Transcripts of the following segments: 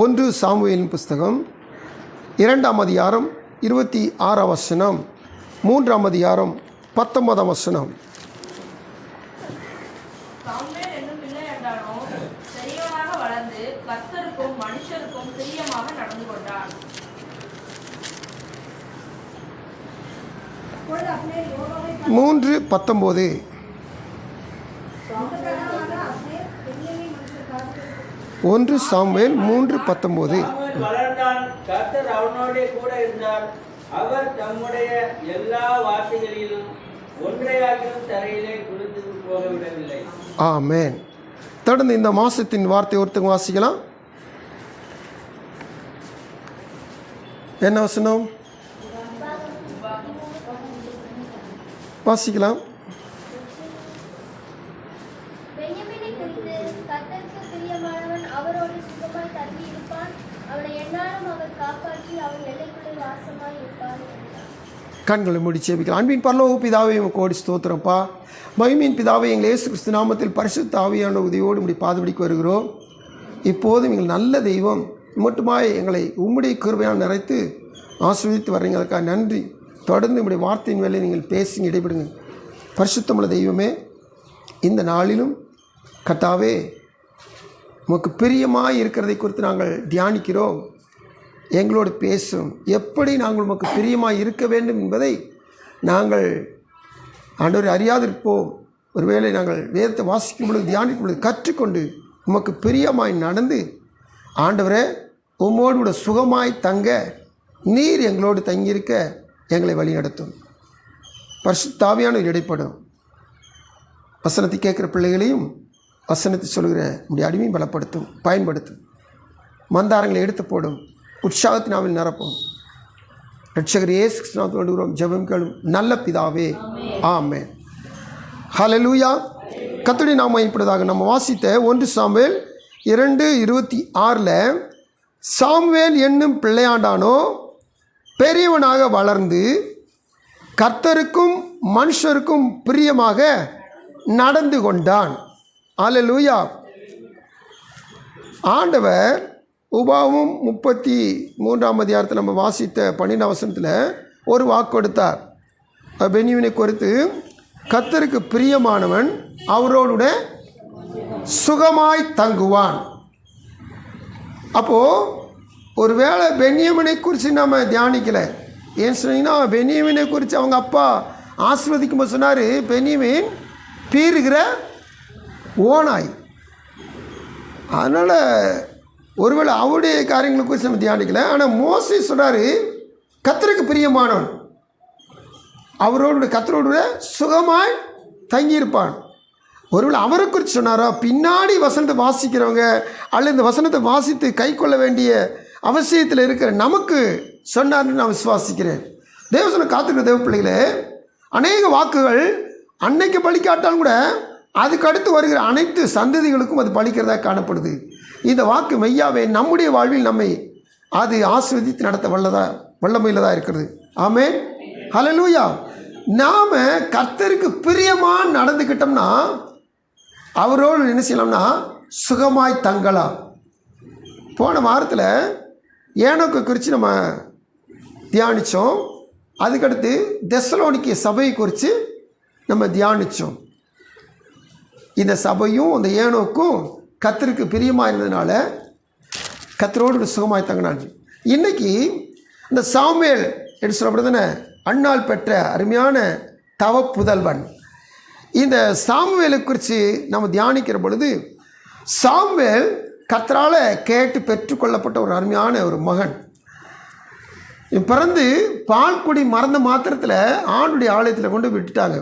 1 சாமுவேலின் புஸ்தகம் 2ஆம் அதிகாரம் 26ஆம் வசனம், 3ஆம் அதிகாரம் 19ஆம் வசனம். சாமுவேல் என்னும் பிள்ளையாண்டானோ பெரியவனாக வளர்ந்து கர்த்தருக்கும் மனுஷருக்கும் பிரியமாக நடந்து கொண்டான். 3:19. ஒன்று சாமுவேல் 3:19. வளர்ந்தான், கர்த்தர் அவனோடே கூட இருந்தார். அவர் தம்முடைய எல்லா வார்த்தைகளிலும் ஒன்றையாகிலும் தரையிலே குளித்து போகவிடவில்லை. ஆமென். தொடர்ந்து இந்த மாசத்தின் வார்த்தை ஒருத்தங்க வாசிக்கலாம். என்ன வசனம் வாசிக்கலாம்? கண்களை மூடி ஜெபிக்கலாம். அன்பின் பரலோக பிதாவே, கோடி ஸ்தோத்திரப்பா. மகிமையின் பிதாவே, எங்கள் இயேசு கிறிஸ்து நாமத்தில் பரிசுத்த ஆவியான உதவியோடு இப்படி பாதுபடிக்கு வருகிறோம். இப்போதும் எங்கள் நல்ல தெய்வம் மட்டுமாய் எங்களை உம்முடைய கிருபையால் நிறைத்து ஆசீர்வதித்து வர்றீங்க. அதுக்காக நன்றி. தொடர்ந்து இப்படி வார்த்தையின் வேலை நீங்கள் பேசி இடைபடுங்க. பரிசுத்தமுள்ள தெய்வமே, இந்த நாளிலும் கர்த்தாவே உமக்கு பிரியமாக இருக்கிறதை குறித்து நாங்கள் தியானிக்கிறோம். எங்களோடு பேசும். எப்படி நாங்கள் உமக்கு பிரியமாக இருக்க வேண்டும் என்பதை நாங்கள் ஆண்டவரை அறியாதிருப்போம். ஒருவேளை நாங்கள் வேதத்தை வாசிக்கும் பொழுது, தியானிக்கும் பொழுது கற்றுக்கொண்டு உமக்கு பிரியமாய் நடந்து ஆண்டவரே உம்மோடு கூட சுகமாய் தங்க நீர் எங்களோடு தங்கியிருக்க எங்களை வழிநடத்தும். பரிசுத்த ஆவியானவர் இடைப்படும். வசனத்தை கேட்குற பிள்ளைகளையும் வசனத்தை சொல்கிற நம்முடைய அடிமையும் பலப்படுத்தும், பயன்படுத்தும். மந்தாரங்களை எடுத்து போடும். உற்சாகத்தினாவில் நிரப்பும். ரட்சகர் இயேசு கிறிஸ்துவினால் வேண்டுகிறோம், ஜெபம் கேளும் நல்ல பிதாவே, ஆமென். ஹல்லேலூயா. கர்த்தருடைய நாமம் மகிமைப்படுவதாக. நம்ம வாசித்த 1 சாமுவேல் 2:26 சாமுவேல் என்னும் பிள்ளையாண்டானோ பெரியவனாக வளர்ந்து கர்த்தருக்கும் மனுஷருக்கும் பிரியமாக நடந்து கொண்டான். ஹல்லேலூயா. ஆண்டவர் உபாகமம் 33ஆம் அதிகாரத்தில் நம்ம வாசித்த 12ஆம் வசனத்தில் ஒரு வாக்கு கொடுத்தார். பென்யமீனை குறித்து, கர்த்தருக்கு பிரியமானவன் அவரோட சுகமாய் தங்குவான். அப்போது ஒருவேளை பென்யமீனை குறித்து நம்ம தியானிக்கலை. ஏன் சொன்னீங்கன்னா, பென்யமீனை குறித்து அவங்க அப்பா ஆசீர்வதிக்கும் போது சொன்னார், பென்யமீன் பீறுகிற ஓனாய். அதனால் ஒருவேளை அவருடைய காரியங்களை குறித்து நம்ம தியானிக்கலை. ஆனால் மோசே சொல்கிறார், கர்த்தருக்கு பிரியமானவன் அவரோட கர்த்தரோட சுகமாய் தங்கியிருப்பான். ஒருவேளை அவரை குறித்து சொன்னாரோ, பின்னாடி வசனத்தை வாசிக்கிறவங்க அல்லது இந்த வசனத்தை வாசித்து கை கொள்ள வேண்டிய அவசியத்தில் இருக்கிற நமக்கு சொன்னார்னு நான் விசுவாசிக்கிறேன். தேவசனம் காத்துக்கிற தேவ பிள்ளைகளே, அநேக வாக்குகள் அன்னைக்கு பலிக்காட்டாலும் கூட அதுக்கு அடுத்து வருகிற அனைத்து சந்ததிகளுக்கும் அது பலிக்கிறதா காணப்படுது. இந்த வாக்கு மெய்யாவே நம்முடைய வாழ்வில் நம்மை அது ஆசீர்வதித்து நடத்த வல்லமையில் தான் இருக்கிறது. ஆமென். ஹல்லேலூயா. நாம் கர்த்தருக்கு பிரியமாக நடந்துக்கிட்டோம்னா அவரோடு என்ன செய்யலாம்னா சுகமாய் தங்கலாம். போன வாரத்தில் ஏனோக்கை குறித்து நம்ம தியானித்தோம். அதுக்கடுத்து தெசலோனிக்கே சபையை குறித்து நம்ம தியானித்தோம். இந்த சபையும் அந்த ஏனோக்கும் கர்த்தருக்கு பிரியமாக இருந்ததுனால கர்த்தரோடு சுகமாய் தங்கினான். இன்றைக்கி இந்த சாமுவேல் என்று சொல்லப்படுதுன்னு அன்னாள் பெற்ற அருமையான தவ புதல்வன். இந்த சாமுவேலை குறித்து நம்ம தியானிக்கிற பொழுது, சாமுவேல் கர்த்தரால் கேட்டு பெற்றுக்கொள்ளப்பட்ட ஒரு அருமையான ஒரு மகன். பிறந்து பால் குடி மறந்த மாத்திரத்தில் ஆண்டுடைய ஆலயத்தில் கொண்டு விட்டுட்டாங்க.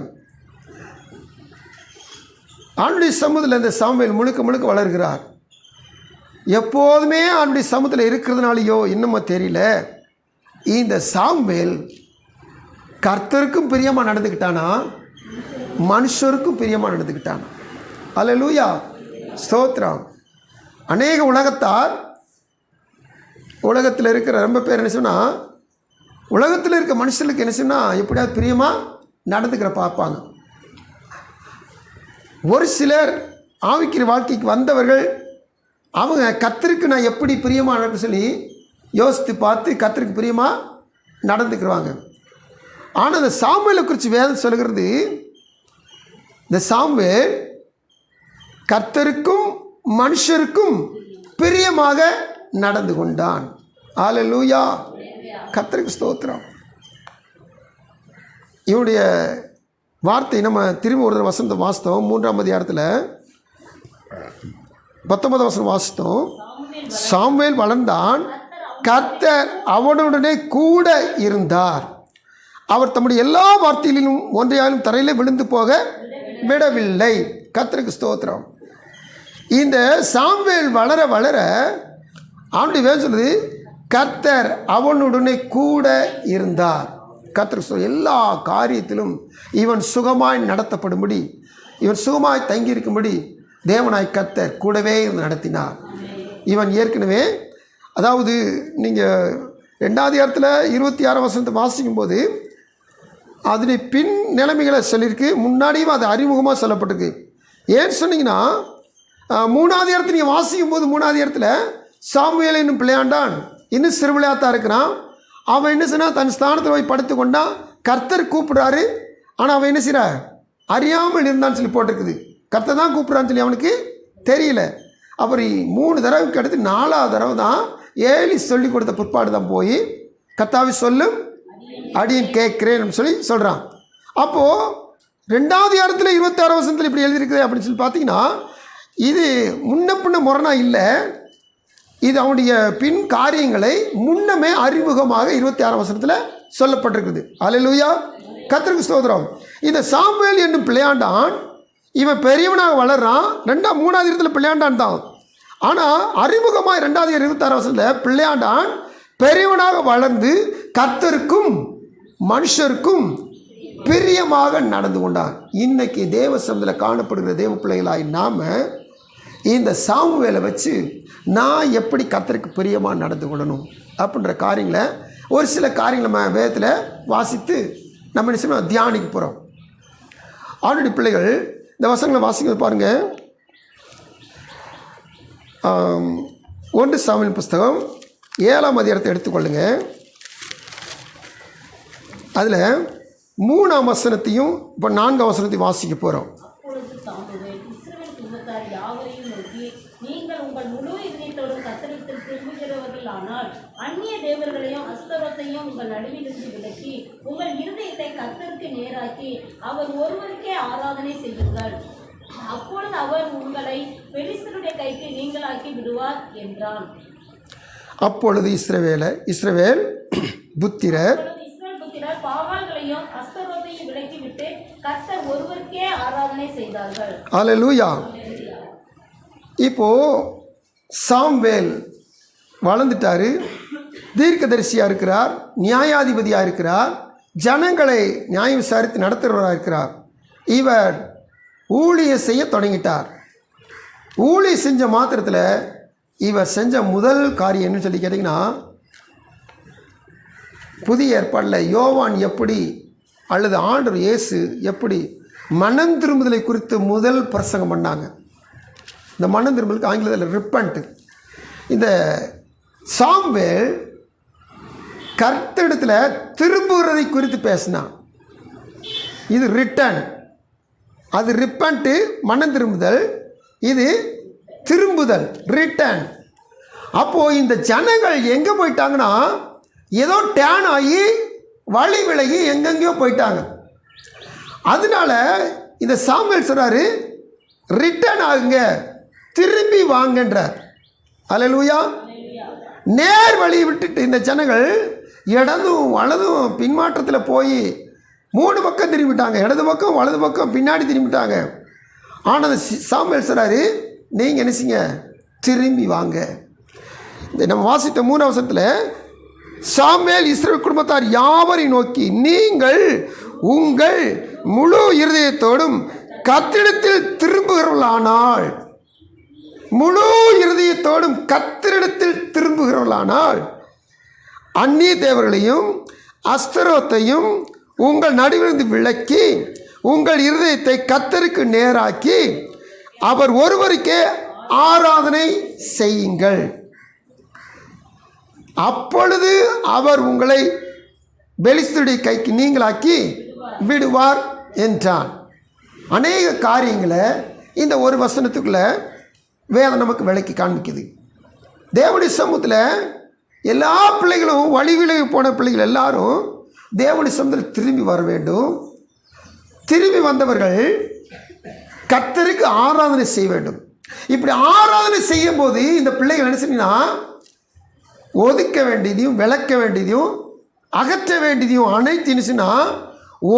ஆண்டுடைய சமூகத்தில் இந்த சாமுவேல் முழுக்க முழுக்க வளர்கிறார். எப்போதுமே ஆண்டுடைய சமூகத்தில் இருக்கிறதுனாலையோ என்னமோ தெரியல, இந்த சாமுவேல் கர்த்தருக்கும் பிரியமாக நடந்துக்கிட்டானா, மனுஷருக்கும் பிரியமாக நடந்துக்கிட்டானா. ஹல்லேலூயா. ஸ்தோத்திரம். அநேக உலகத்தார், உலகத்தில் இருக்கிற ரொம்ப பேர் என்ன சொன்னால், உலகத்தில் இருக்க மனுஷனுக்கு என்ன சொன்னால் எப்படியாவது பிரியமாக நடந்துக்கிற பார்ப்பாங்க. ஒரு சிலர் ஆவிக்கிற வாழ்க்கைக்கு வந்தவர்கள் அவங்க கர்த்தருக்கு நான் எப்படி பிரியமாக நடக்க சொல்லி யோசித்து பார்த்து கர்த்தருக்கு பிரியமாக நடந்துக்குருவாங்க. ஆனால் இந்த சாமுவேலை குறித்து வேதம் சொல்கிறது, இந்த சாமுவேல் கர்த்தருக்கும் மனுஷருக்கும் பிரியமாக நடந்து கொண்டான். அல்லேலூயா, கர்த்தருக்கு ஸ்தோத்திரம். இவனுடைய வார்த்தை நம்ம திரும்ப ஒரு வசனத்தை வாசித்தோம். 3ஆம் அதிகாரத்தில் 19 வசனம் வாசித்தோம். சாமுவேல் வளர்ந்தான், கர்த்தர் அவனுடனே கூட இருந்தார், அவர் தம்முடைய எல்லா வார்த்தைகளிலும் ஒன்றையாலும் தரையிலே விழுந்து போக விடவில்லை. கர்த்தருக்கு ஸ்தோத்திரம். இந்த சாமுவேல் வளர வளர அவனுடைய வேலை சொல்லுது, கர்த்தர் அவனுடனே கூட இருந்தார். கர்த்தருக்கு எல்லா காரியத்திலும் இவன் சுகமாய் நடத்தப்படும்படி, இவன் சுகமாய் தங்கியிருக்கும்படி தேவனாய் கர்த்தர் கூடவே இவன் நடத்தினார். இவன் ஏற்கனவே, அதாவது நீங்கள் 2ஆம் அதிகாரத்தில் 26ஆம் வசனத்தை வாசிக்கும்போது அதனை பின் நிலைமைகளை சொல்லியிருக்கு, முன்னாடியும் அது அறிமுகமாக சொல்லப்பட்டிருக்கு. ஏன்னு சொன்னீங்கன்னா 3ஆம் அதிகாரத்தை நீங்கள் வாசிக்கும் போது 3ஆம் அதிகாரத்தில் சாமுவேல் இன்னும் பிள்ளையாண்டான், இன்னும் சிறுபிள்ளையாத்தான் இருக்கிறான். அவன் என்ன சொன்னால் தன் ஸ்தானத்தில் போய் படுத்து கொண்டான். கர்த்தர் கூப்பிடுறாரு, ஆனால் அவன் என்ன செய்கிற அறியாமல் இருந்தான்னு சொல்லி போட்டிருக்குது. கர்த்தர் தான் கூப்பிட்றான்னு சொல்லி அவனுக்கு தெரியல. அப்புறம் 3 தடவைக்கு அடுத்து 4ஆவது தடவை தான் ஏலி சொல்லி கொடுத்த பிற்பாடு தான் போய் கர்த்தாவே சொல்லும் அடியேன் கேட்குறேன்னு சொல்லி சொல்கிறான். அப்போது 2ஆவது அதிகாரத்தில் 26ஆம் வசனத்தில் இப்படி எழுதியிருக்குது அப்படின்னு சொல்லி பார்த்தீங்கன்னா, இது முன்ன பின்ன முரணா இல்லை, இது அவனுடைய பின் காரியங்களை முன்னமே அறிமுகமாக 26ஆம் வசனத்தில் சொல்லப்பட்டிருக்குது. அல்லேலூயா, கர்த்தருக்கு ஸ்தோத்திரம். இந்த சாமுவேல் என்னும் பிள்ளையாண்டான், இவன் பெரியவனாக வளர்றான். 3ஆவது இடத்துல பிள்ளையாண்டான் தான். ஆனால் அறிமுகமாக 2ஆவது 26ஆம் வசனத்தில் பிள்ளையாண்டான் பெரியவனாக வளர்ந்து கர்த்தருக்கும் மனுஷருக்கும் பிரியமாக நடந்து கொண்டான். இன்னைக்கு தேவ சமூகத்தில் காணப்படுகிற தேவ பிள்ளைகளாய் நாம் இந்த சாமுவேலை வச்சு நான் எப்படி கர்த்தருக்கு பிரியமாக நடந்து கொள்ளணும் அப்படின்ற காரியங்களை, ஒரு சில காரியங்களை நம்ம வேதத்தில் வாசித்து நம்ம என்ன செய்யணும், தியானிக்க போகிறோம். ஆல்ரெடி பிள்ளைகள் இந்த வசனங்களை வாசிக்க பாருங்கள். 1 சாமுவேல் புஸ்தகம் 7ஆம் அதிகாரத்தை எடுத்துக்கொள்ளுங்க. அதில் 3ஆம் வசனத்தையும் இப்போ 4ஆம் வசனத்தையும் வாசிக்க போகிறோம். அப்பொழுது சாமுவேல் இஸ்ரவேல் குடும்பத்தார் யாவரையும் நோக்கி, நீங்கள் உங்கள் முழு இதயத்தோடும் கர்த்தரிடத்தில் திரும்புகிறவர்களானால் அந்நிய தேவர்களையும் அஸ்தரோத்தையும் உங்கள் நடுவிலிருந்து விலக்கி உங்கள் இருதயத்தை கர்த்தருக்கு நேராக்கி அவர் ஒருவருக்கே ஆராதனை செய்யுங்கள். அப்பொழுது அவர் உங்களை பெலிஸ்தருடைய கைக்கு நீங்களாக்கி விடுவார் என்றான். அப்பொழுது இஸ்ரவேல் புத்திரர் பாகால்களையும் அஸ்தரோத்தையும் விலக்கிவிட்டு கர்த்தர் ஒருவருக்கே ஆராதனை செய்தார்கள். அல்லேலூயா. இப்போது சாமுவேல் வளர்ந்துட்டார், தீர்க்கதரிசியாக இருக்கிறார், நியாயாதிபதியாக இருக்கிறார், ஜனங்களை நியாயம் விசாரித்து நடத்துகிறவராக இருக்கிறார். இவர் ஊழியம் செய்ய தொடங்கிட்டார். ஊழியம் செஞ்ச மாத்திரத்தில் இவர் செஞ்ச முதல் காரியம் என்னன்னு சொல்லி கேட்டிங்கன்னா, புதிய ஏற்பாட்டில் யோவான் எப்படி அல்லது ஆண்டவர் இயேசு எப்படி மனம் திரும்புதலை குறித்து முதல் பிரசங்கம் பண்ணாங்க. இந்த மனம் திரும்புதலுக்கு ஆங்கிலத்தில் ரிப்பன்ட். இந்த சாமுவேல் கர்த்தரிடத்தில் திரும்புகிறதை குறித்து பேசினான். இது ரிட்டன், அது ரிப்பன்ட்டு மனம் திரும்புதல், இது திரும்புதல் ரிட்டன். அப்போது இந்த ஜனங்கள் எங்கே போயிட்டாங்கன்னா, ஏதோ டேன் ஆகி வழி விலகி எங்கெங்கேயோ போயிட்டாங்க. அதனால இந்த சாமுவேல் சொல்கிறாரு, ரிட்டன் ஆகுங்க, திரும்பி வாங்கன்றார். அல்லேலூயா. நேர் வழி விட்டுட்டு இந்த ஜனங்கள் இடதும் வலதும் பின்மாற்றத்தில் போய் 3 பக்கம் திரும்பிட்டாங்க. இடது பக்கம் வலது பக்கம் பின்னாடி திரும்பிட்டாங்க. ஆனால் சாமுவேல் சொல்கிறாரு, நீங்கள் என்ன செய்யுங்க, திரும்பி வாங்க. இந்த நம்ம வாசித்த 3ஆம் வசனத்தில் சாமுவேல் இஸ்ரவேல் குடும்பத்தார் யாவரை நோக்கி, நீங்கள் உங்கள் முழு இருதயத்தோடும் கர்த்தரிடத்தில் திரும்புகிறவர்களானால், முழு இருதயத்தோடும் கர்த்தரிடத்தில் திரும்புகிறவர்களானால் அந்நிய தேவர்களையும் அஸ்தரோத்தையும் உங்கள் நடுவிலிருந்து விலக்கி உங்கள் இருதயத்தை கர்த்தருக்கு நேராக்கி அவர் ஒருவருக்கே ஆராதனை செய்யுங்கள், அப்பொழுது அவர் உங்களை பெலிஸ்தருடைய கைக்கு நீங்களாக்கி விடுவார் என்றான். அநேக காரியங்களை இந்த ஒரு வசனத்துக்குள்ள வேதம் நமக்கு விளக்கி காண்பிக்குது. தேவனுடைய சமூகத்தில் எல்லா பிள்ளைகளும் வழிவிலகி போன பிள்ளைகள் எல்லாரும் தேவனுடைய சமூகத்தில் திரும்பி வர வேண்டும். திரும்பி வந்தவர்கள் கர்த்தருக்கு ஆராதனை செய்ய வேண்டும். இப்படி ஆராதனை செய்யும் போது இந்த பிள்ளைகள் என்ன செய்யணும்னா, ஒதுக்க வேண்டியதையும் விளக்க வேண்டியதையும் அகற்ற வேண்டியதையும் அனைத்து நினைச்சுன்னா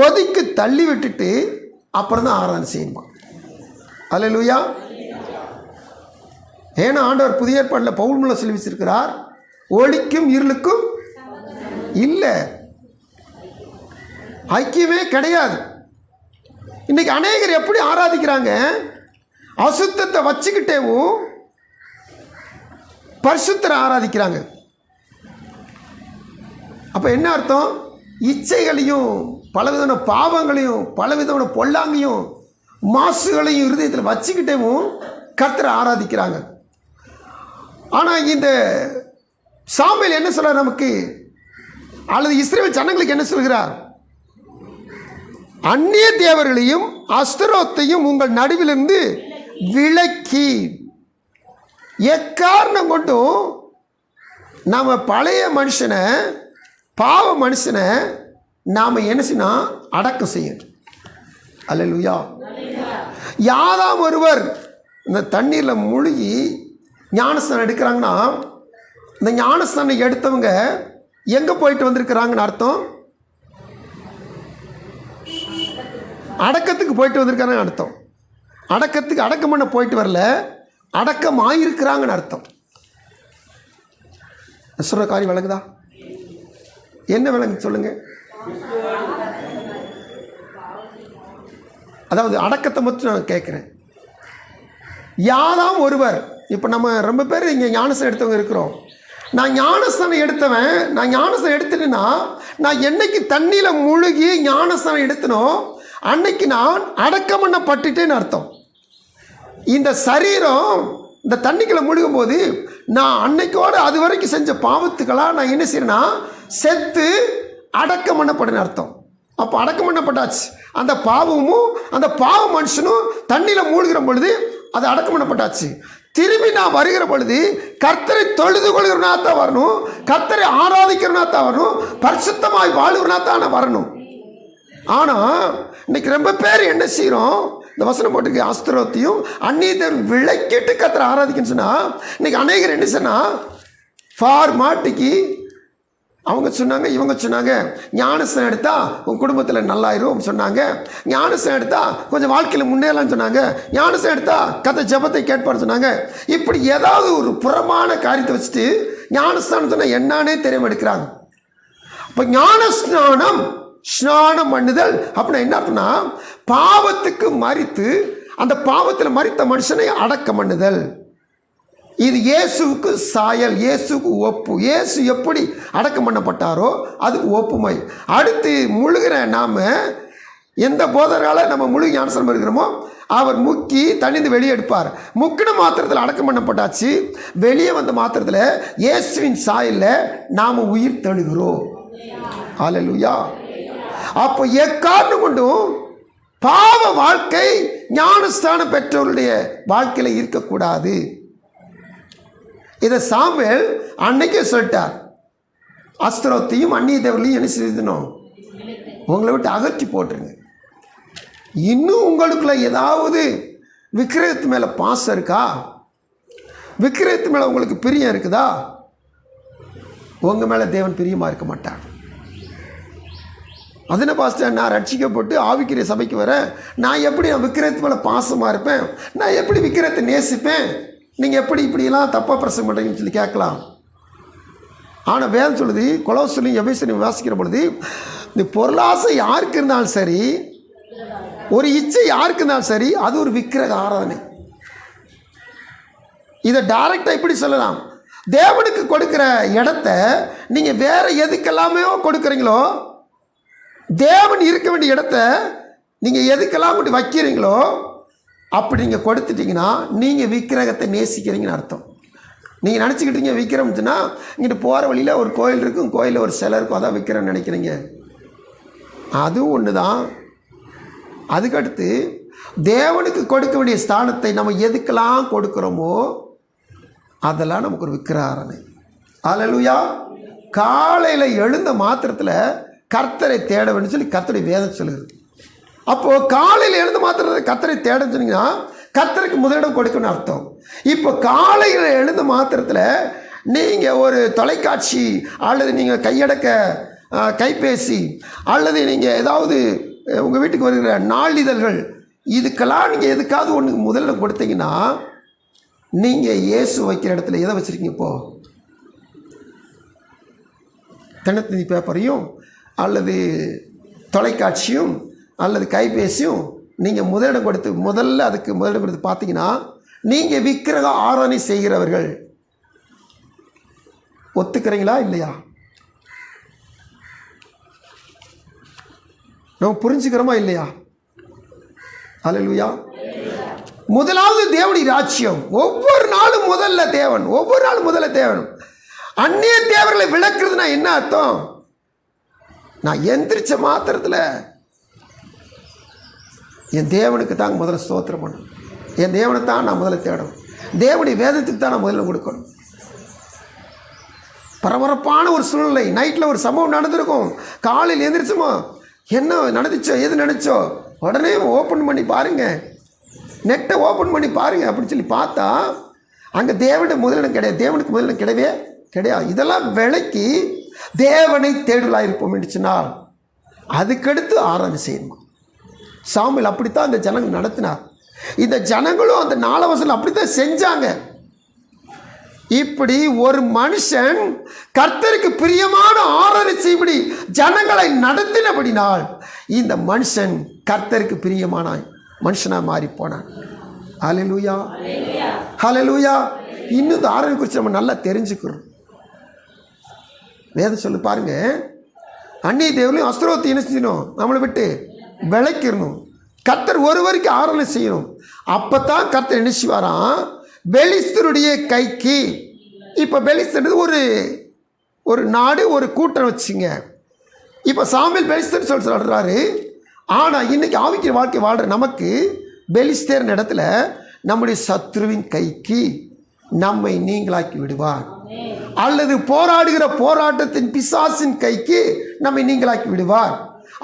ஒதுக்கி தள்ளி விட்டுட்டு அப்புறம் தான் ஆராதனை செய்யணுமா. அல்லேலூயா. ஏன்னா ஆண்டவர் புதிய ஏற்பாட்டில் பவுல் மூலம் சொல்லி வச்சிருக்கிறார், ஒளிக்கும் இருளுக்கும் இல்லை, ஐக்கியமே கிடையாது. இன்னைக்கு அநேகர் எப்படி ஆராதிக்கிறாங்க, அசுத்தத்தை வச்சுக்கிட்டேவும் பரிசுத்தரை ஆராதிக்கிறாங்க. அப்போ என்ன அர்த்தம், இச்சைகளையும் பலவிதமான பாவங்களையும் பலவிதமான பொல்லாங்கையும் மாசுகளையும் இருதயத்தில் வச்சுக்கிட்டேவும் கர்த்தரை ஆராதிக்கிறாங்க. ஆனால் இந்த சாமுவேல் என்ன சொல்றார் நமக்கு, அல்லது இஸ்ரவேல் ஜனங்களுக்கு என்ன சொல்கிறார், அந்நிய தேவர்களையும் அஸ்தரோத்தையும் உங்கள் நடுவிலிருந்து விலக்கி, எக்காரணம் கொண்டும் நம்ம பழைய மனுஷனை பாவ மனுஷனை நாம் என்ன செய்யணும், அடக்கம் செய்யணும். அல்லேலூயா. யாதாம் ஒருவர் இந்த தண்ணீரில் மூழ்கி ஞானஸ்தானம் எடுக்கிறாங்கன்னா, இந்த ஞானஸ்தானம் எடுத்தவங்க எங்கே போயிட்டு வந்திருக்கிறாங்கன்னு அர்த்தம், அடக்கத்துக்கு போயிட்டு வந்திருக்காங்கன்னு அர்த்தம். அடக்கத்துக்கு அடக்கம் பண்ண போயிட்டு வரல, அடக்கம் ஆகியிருக்கிறாங்கன்னு அர்த்தம். சொல்கிற காரியம் விளங்குதா? என்ன விளங்கு சொல்லுங்க. அதாவது அடக்கத்தை மட்டும் நான் கேட்குறேன். யாதாம் ஒருவர், இப்போ நம்ம ரொம்ப பேர் இங்கே ஞானஸ்தானம் எடுத்தவங்க இருக்கிறோம். நான் ஞானஸ்தானம் எடுத்தவன், நான் ஞானஸ்தானம் எடுத்துட்டேன்னா நான் என்னைக்கு தண்ணியில் முழுகி ஞானஸ்தானம் எடுத்தனோ அன்னைக்கு நான் அடக்கம் பண்ணப்பட்டுட்டேன்னு அர்த்தம். இந்த சரீரம் இந்த தண்ணிக்குள்ள முழுகும் போது நான் அன்னைக்கோடு அது வரைக்கும் செஞ்ச பாவத்துக்கெல்லாம் நான் என்ன செய்யறேன்னா செத்து அடக்கம் பண்ணப்படுன்னு அர்த்தம். அப்போ அடக்கம் பண்ணப்பட்டாச்சு. அந்த பாவமும் அந்த பாவ மனுஷனும் தண்ணியில் மூழ்கிற பொழுது அது அடக்கம் பண்ணப்பட்டாச்சு. திரும்பி நான் வருகிற பொழுது கர்த்தரை தொழுது கொள்கிறனா தான் வரணும், கர்த்தரை ஆராதிக்கிறனா தான் வரணும், பரிசுத்தமாய் வாழ்கிறனா தான் நான் வரணும். ஆனால் இன்னைக்கு ரொம்ப பேர் என்ன செய்கிறோம், இந்த வசனம் போட்டுருக்கு, அஸ்திரத்தையும் அந்நியத்தையும் விளக்கிட்டு கர்த்தரை ஆராதிக்கன்னு சொன்னால் இன்னைக்கு அநேகர் என்ன சொன்னால் ஃபார்மாட்டிக்கு அவங்க சொன்னாங்க, இவங்க சொன்னாங்க, ஞானஸ்தானம் எடுத்தால் உங்கள் குடும்பத்தில் நல்லாயிரும் சொன்னாங்க, ஞானஸ்தானம் எடுத்தால் கொஞ்சம் வாழ்க்கையில் முன்னேறலாம்னு சொன்னாங்க, ஞானஸ்தானம் எடுத்தால் கதை ஜபத்தை கேட்பான்னு சொன்னாங்க. இப்படி ஏதாவது ஒரு புறமான காரியத்தை வச்சுட்டு ஞானஸ்தானம் சொன்னால் என்னானே தெரியாம எடுக்கிறாங்க. இப்போ ஞானஸ்நானம், ஸ்நானம் பண்ணுதல் அப்படின்னா என்ன அர்த்தம்னா பாவத்துக்கு மரித்து அந்த பாவத்தில் மரித்த மனுஷனை அடக்கம் பண்ணுதல். இது இயேசுவுக்கு சாயல், இயேசுக்கு ஒப்பு. இயேசு எப்படி அடக்கம் பண்ணப்பட்டாரோ அதுக்கு ஒப்புமை. அடுத்து முழுகிற நாம் எந்த போதரால் நம்ம முழுகி ஞானஸ்நானம் இருக்கிறோமோ அவர் முக்கி தண்ணிந்து வெளியே எடுப்பார். முக்கின மாத்திரத்தில் அடக்கம் பண்ணப்பட்டாச்சு. வெளியே வந்த மாத்திரத்தில் இயேசுவின் சாயலில் நாம் உயிர் தெழுகிறோம். ஹல்லேலூயா. அப்போ எக்காரணம் கொண்டும் பாவ வாழ்க்கை ஞானஸ்தானம் பெற்றவருடைய வாழ்க்கையில் இருக்கக்கூடாது. இதை சாமுவேல் அன்னைக்கே சொல்லிட்டார். அஸ்திரத்தையும் அந்நிய தேவர்களையும் என்ன செய்யணும், உங்களை விட்டு அகற்றி போட்டுருங்க. இன்னும் உங்களுக்குள்ள ஏதாவது விக்கிரகத்து மேலே பாசம் இருக்கா, விக்கிரகத்து மேலே உங்களுக்கு பிரியம் இருக்குதா, உங்கள் மேலே தேவன் பிரியமாக இருக்க மாட்டார். அதனை பாஸ்டர், நான் ரட்சிக்கப்பட்டு ஆவிக்கிற சபைக்கு வரேன், நான் எப்படி நான் விக்கிரகத்து மேலே பாசமாக இருப்பேன், நான் எப்படி விக்கிரகத்தை நேசிப்பேன், நீங்கள் எப்படி இப்படியெல்லாம் தப்பாக பிரசங்கம் பண்ணுறீங்கன்னு சொல்லி கேட்கலாம். ஆனால் வேதம் சொல்லுது, கொலோசியரையும் எபேசியரையும் வாசிக்கிற பொழுது இந்த பொருளாசை யாருக்கு இருந்தாலும் சரி, ஒரு இச்சை யாருக்கு இருந்தாலும் சரி, அது ஒரு விக்கிரக ஆராதனை. இதை டைரக்டாக இப்படி சொல்லலாம், தேவனுக்கு கொடுக்குற இடத்த நீங்கள் வேறு எதுக்கெல்லாமே கொடுக்குறீங்களோ, தேவன் இருக்க வேண்டிய இடத்த நீங்கள் எதுக்கெல்லாம் கொண்டு வைக்கிறீங்களோ அப்படி நீங்கள் கொடுத்துட்டிங்கன்னா நீங்கள் விக்கிரகத்தை நேசிக்கிறீங்கன்னு அர்த்தம். நீங்கள் நினச்சிக்கிட்டீங்க விக்கிரம்னா இங்கிட்டு போகிற வழியில் ஒரு கோயில் இருக்கும், கோயிலில் ஒரு சிலை இருக்கும், அதான் விக்கிரம்னு நினைக்கிறீங்க. அதுவும் ஒன்று தான். அதுக்கடுத்து தேவனுக்கு கொடுக்க வேண்டிய ஸ்தானத்தை நம்ம எதுக்கெல்லாம் கொடுக்குறோமோ அதெல்லாம் நமக்கு ஒரு விக்கிர ஆராதனை. அல்லேலூயா. காலையில் எழுந்த மாத்திரத்தில் கர்த்தரை தேட வேண்டும் சொல்லி கர்த்தருடைய வேதம் சொல்லுது. அப்போது காலையில் எழுந்த மாத்திரத்தில் கர்த்தரை தேடன்னு சொன்னீங்கன்னா கர்த்தருக்கு முதலிடம் கொடுக்கணும்னு அர்த்தம். இப்போ காலையில் எழுந்த மாத்திரத்தில் நீங்கள் ஒரு தொலைக்காட்சி அல்லது நீங்கள் கையடக்க கைபேசி அல்லது நீங்கள் ஏதாவது உங்கள் வீட்டுக்கு வருகிற நாளிதழ்கள் இதுக்கெல்லாம் நீங்கள் எதுக்காவது ஒன்று முதலிடம் கொடுத்தீங்கன்னா நீங்கள் இயேசு வைக்கிற இடத்துல எதை வச்சுருக்கீங்க? இப்போது தினத்தந்தி பேப்பரையும் அல்லது தொலைக்காட்சியும் அல்லது கைபேசியும் நீங்கள் முதலிடம் கொடுத்து அதுக்கு முதலிடம் கொடுத்து பார்த்தீங்கன்னா நீங்கள் விக்கிரக ஆராதனை செய்கிறவர்கள். ஒத்துக்கிறீங்களா இல்லையா? நம்ம புரிஞ்சுக்கிறோமா இல்லையா? அல்லேலூயா. முதலாவது தேவனுடைய ராஜ்யம். ஒவ்வொரு நாளும் முதல்ல தேவன். அந்நிய தேவர்களை விளக்குறதுனா என்ன அர்த்தம்? நான் எந்திரிச்ச மாத்திரத்தில் என் தேவனுக்கு தாங்க முதல்ல ஸ்தோத்திரம் பண்ணணும். என் தேவனை தான் நான் முதல்ல தேடணும். தேவனுடைய வேதத்துக்கு தான் நான் முதல்ல கொடுக்கணும். பரபரப்பான ஒரு சூழ்நிலை, நைட்டில் ஒரு சம்பவம் நடந்திருக்கும். காலையில் எழுந்திரிச்சோமோ என்ன நடந்துச்சோ எது நினச்சோ உடனே ஓப்பன் பண்ணி பாருங்கள், நெட்டை ஓப்பன் பண்ணி பாருங்கள் அப்படின்னு சொல்லி பார்த்தா அங்கே தேவனுடைய முதலிடம் கிடையாது. தேவனுக்கு முதலிடம் கிடையவே கிடையாது. இதெல்லாம் விலைக்கு தேவனை தேடலாக இருப்போம் சொன்னால் அதுக்கடுத்து ஆராதனை செய்யணுமா? சாமுவேல் அப்படித்தான் இந்த ஜனங்கள் நடத்தினார். இந்த ஜனங்களும் அந்த 4 வருஷம் அப்படித்தான் செஞ்சாங்க. இப்படி ஒரு மனுஷன் கர்த்தருக்கு பிரியமான ஆராதனை செய்யும்படி ஜனங்களை நடத்தினபடினால் இந்த மனுஷன் கர்த்தருக்கு பிரியமான மனுஷனாக மாறி போனான். ஹல்லேலூயா, ஹல்லேலூயா. இன்னும் இந்த ஆராதனை குறித்து நம்ம நல்லா தெரிஞ்சுக்கிறோம். வேதம் சொல்லு பாருங்க, அந்நிய தேவர்களையும் அஸ்தரோத்தை என்ன செய்யணும்? நம்மளை விட்டு விளக்கிடணும். கர்த்தர் ஒருவருக்கு ஆராதனை செய்யணும். அப்போ தான் கர்த்தர் என்ன செய்வாராம்? பெலிஸ்தருடைய கைக்கு. இப்போ பெலிஸ்தர் ஒரு நாடு, ஒரு கூட்டம் வச்சுங்க. இப்போ சாமுவேல் பெலிஸ்தர் சொல்கிறாரு. ஆனால் இன்றைக்கி ஆவிக்கிற வாழ்க்கை வாழ்கிற நமக்கு பெலிஸ்தர் இடத்துல நம்முடைய சத்ருவின் கைக்கு நம்மை நீங்களாக்கி விடுவார், அல்லது போராடுகிற போராட்டத்தின் பிசாசின் கைக்கு நம்மை நீங்களாக்கி விடுவார்,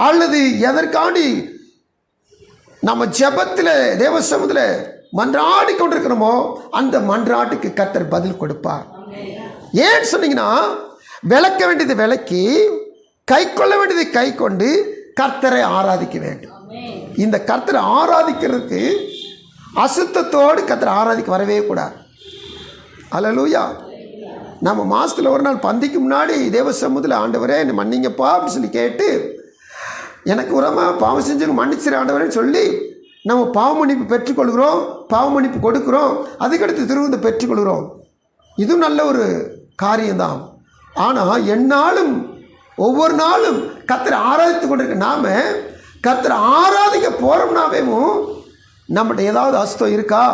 அல்லது எதற்காண்டி நம்ம ஜெபத்தில் தேவ சமூகத்தில் மன்றாடி கொண்டிருக்கிறோமோ அந்த மன்றாட்டுக்கு கர்த்தர் பதில் கொடுப்பார். ஏன்னு சொன்னீங்கன்னா விளக்க வேண்டியது விளக்கி, கை கொள்ள வேண்டியதை கை கொண்டு கர்த்தரை ஆராதிக்க வேண்டும். இந்த கர்த்தரை ஆராதிக்கிறதுக்கு அசுத்தத்தோடு கர்த்தரை ஆராதிக்க வரவே கூடாது. அல்லேலூயா. நம்ம மாதத்தில் ஒரு நாள் பந்திக்கு முன்னாடி தேவ சமூகத்தில் ஆண்டவரே என்னை மன்னிங்கப்பா அப்படின்னு சொல்லி கேட்டு, எனக்கு உரமாக பாவம் செஞ்சு மன்னிச்சிரு ஆண்டவரேன்னு சொல்லி நம்ம பாவ மன்னிப்பு பெற்றுக்கொள்கிறோம், பாவ மன்னிப்பு கொடுக்குறோம், அதுக்கடுத்து திருவிழா பெற்றுக்கொள்கிறோம். இதுவும் நல்ல ஒரு காரியம்தான். ஆனால் என்னாலும் ஒவ்வொரு நாளும் கர்த்தரை ஆராதித்து கொண்டிருக்க நாம் கர்த்தரை ஆராதிக்க போகிறோம்னாவேவும் நம்மகிட்ட ஏதாவது அசுத்தம் இருக்கா?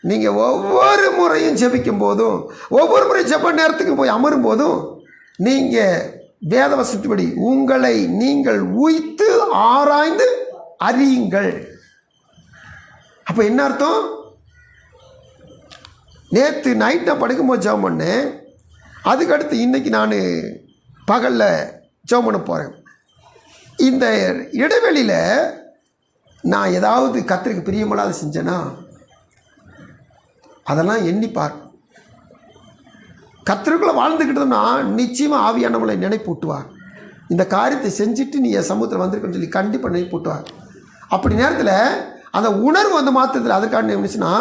நீங்கள் ஒவ்வொரு முறையும் ஜெபிக்கும் போதும், ஒவ்வொரு முறையும் ஜெப நேரத்துக்கு போய் அமரும் போதும் நீங்கள் வேதவசனத்தின்படி உங்களை நீங்கள் உய்த்து ஆராய்ந்து அறியுங்கள். அப்போ என்ன அர்த்தம்? நேற்று நைட் நான் படுக்கும்போது ஜெபம் பண்ணேன், அதுக்கடுத்து இன்றைக்கி நான் பகலில் ஜெபம் பண்ண போகிறேன். இந்த இடைவெளியில் நான் ஏதாவது கர்த்தருக்கு பிரியமில்லாத செஞ்சேன்னா அதெல்லாம் எண்ணி பார். கர்த்தருக்குள்ளே வாழ்ந்துக்கிட்டோம்னா நிச்சயமாக ஆவியான நம்மளை நினைப்பு விட்டுவார். இந்த காரியத்தை செஞ்சுட்டு நீ என் சமூகத்தில் வந்திருக்குன்னு சொல்லி கண்டிப்பாக நினைப்பு விட்டுவார். அப்படி நேரத்தில் அந்த உணர்வு வந்து மாற்றத்தில் அதற்கான இருந்துச்சுன்னா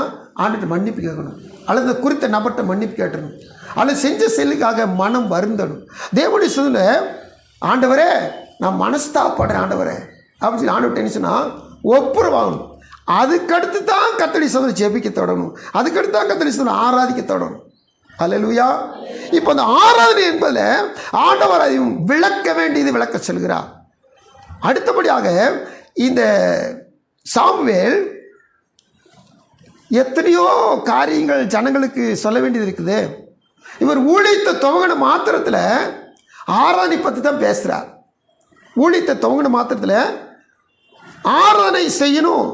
ஆண்டுகிட்ட மன்னிப்பு கேட்கணும், அல்லது அந்த குறித்த நபர்கிட்ட மன்னிப்பு கேட்டணும், அல்லது செஞ்ச செல்லுக்காக மனம் வருந்தணும். தேவனுடைய சொல்ல ஆண்டவரே நான் மனஸ்தாப்படுறேன் ஆண்டவரே அப்படின்னு சொல்லி ஆண்டவர்கிட்ட என்ன சொன்னால் ஒப்புரவாகணும். அதுக்கடுத்து தான் கர்த்தருடைய சமூகத்தை ஜெபிக்க தொடங்கணும், அதுக்கடுத்து தான் கர்த்தருடைய சமூகத்தை ஆராதிக்க தொடங்கணும். அல்லேலூயா. இப்போ அந்த ஆராதனை என்பதில் ஆண்டவரையும் விளக்க வேண்டியது விளக்க சொல்கிறார். அடுத்தபடியாக இந்த சாமுவேல் எத்தனையோ காரியங்கள் ஜனங்களுக்கு சொல்ல வேண்டியது இருக்குது. இவர் ஊழியத்தை துவங்கின மாத்திரத்தில் ஆராதனை பற்றி தான் பேசுகிறார். ஊழியத்தை துவங்கின மாத்திரத்தில் ஆராதனை செய்யணும்,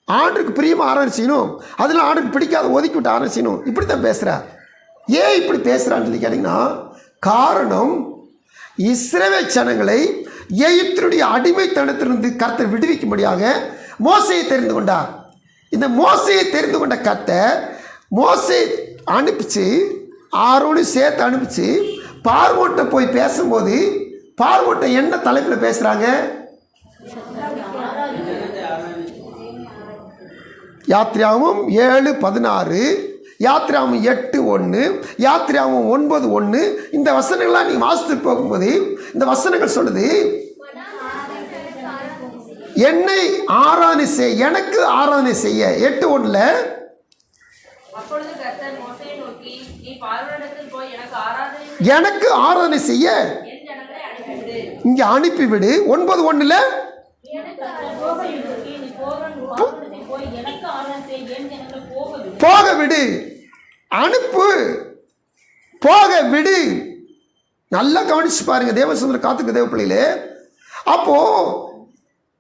ஆண்டுக்கு பிரியமாக ஆராதனை செய்யணும், அதில் ஆண்டுக்கு பிடிக்காத ஒதுக்கி விட்டு ஆராதனை செய்யணும், இப்படி தான் பேசுகிறார். ஏன் இப்படி பேசுகிறான்னு சொல்லி கேட்டிங்கன்னா, காரணம் இஸ்ரவேல் ஜனங்களை எகிப்தினுடைய அடிமைத்தனத்திலிருந்து கர்த்தர் விடுவிக்கும்படியாக மோசேயை தெரிந்து கொண்டார். இந்த மோசேயை தெரிந்து கொண்ட கர்த்தர் மோசே அனுப்பிச்சு, ஆரோனு சேர்த்து அனுப்பிச்சு பார்வோன்ட்ட போய் பேசும்போது பார்வோன்ட்ட என்ன தலைப்பில் பேசுகிறாங்க? யாத்திராகமம் 7:16, யாத்திராகமம் 8:1, யாத்திராகமம் 9:1, இந்த வசனங்கள்லாம் நீங்கள் வாசித்து போகும்போது இந்த வசனங்கள் சொல்லுது, என்னை ஆராதனை செய், எனக்கு ஆராதனை செய்ய. 8:1 அப்பொழுது கர்த்தர் மோசேயை நோக்கி, நீ பார்வோனிடத்தில் போய் எனக்கு ஆராதனை செய்ய என் ஜனங்களை அனுப்பிவிடு. இங்கே அனுப்பிவிடு. 9:1 போக விடு, அனுப்பு, போக விடு. நல்லா கவனிச்சு பாருங்க தேவசுந்தர காத்துக்கு தேவ பிள்ளைகளே. அப்போ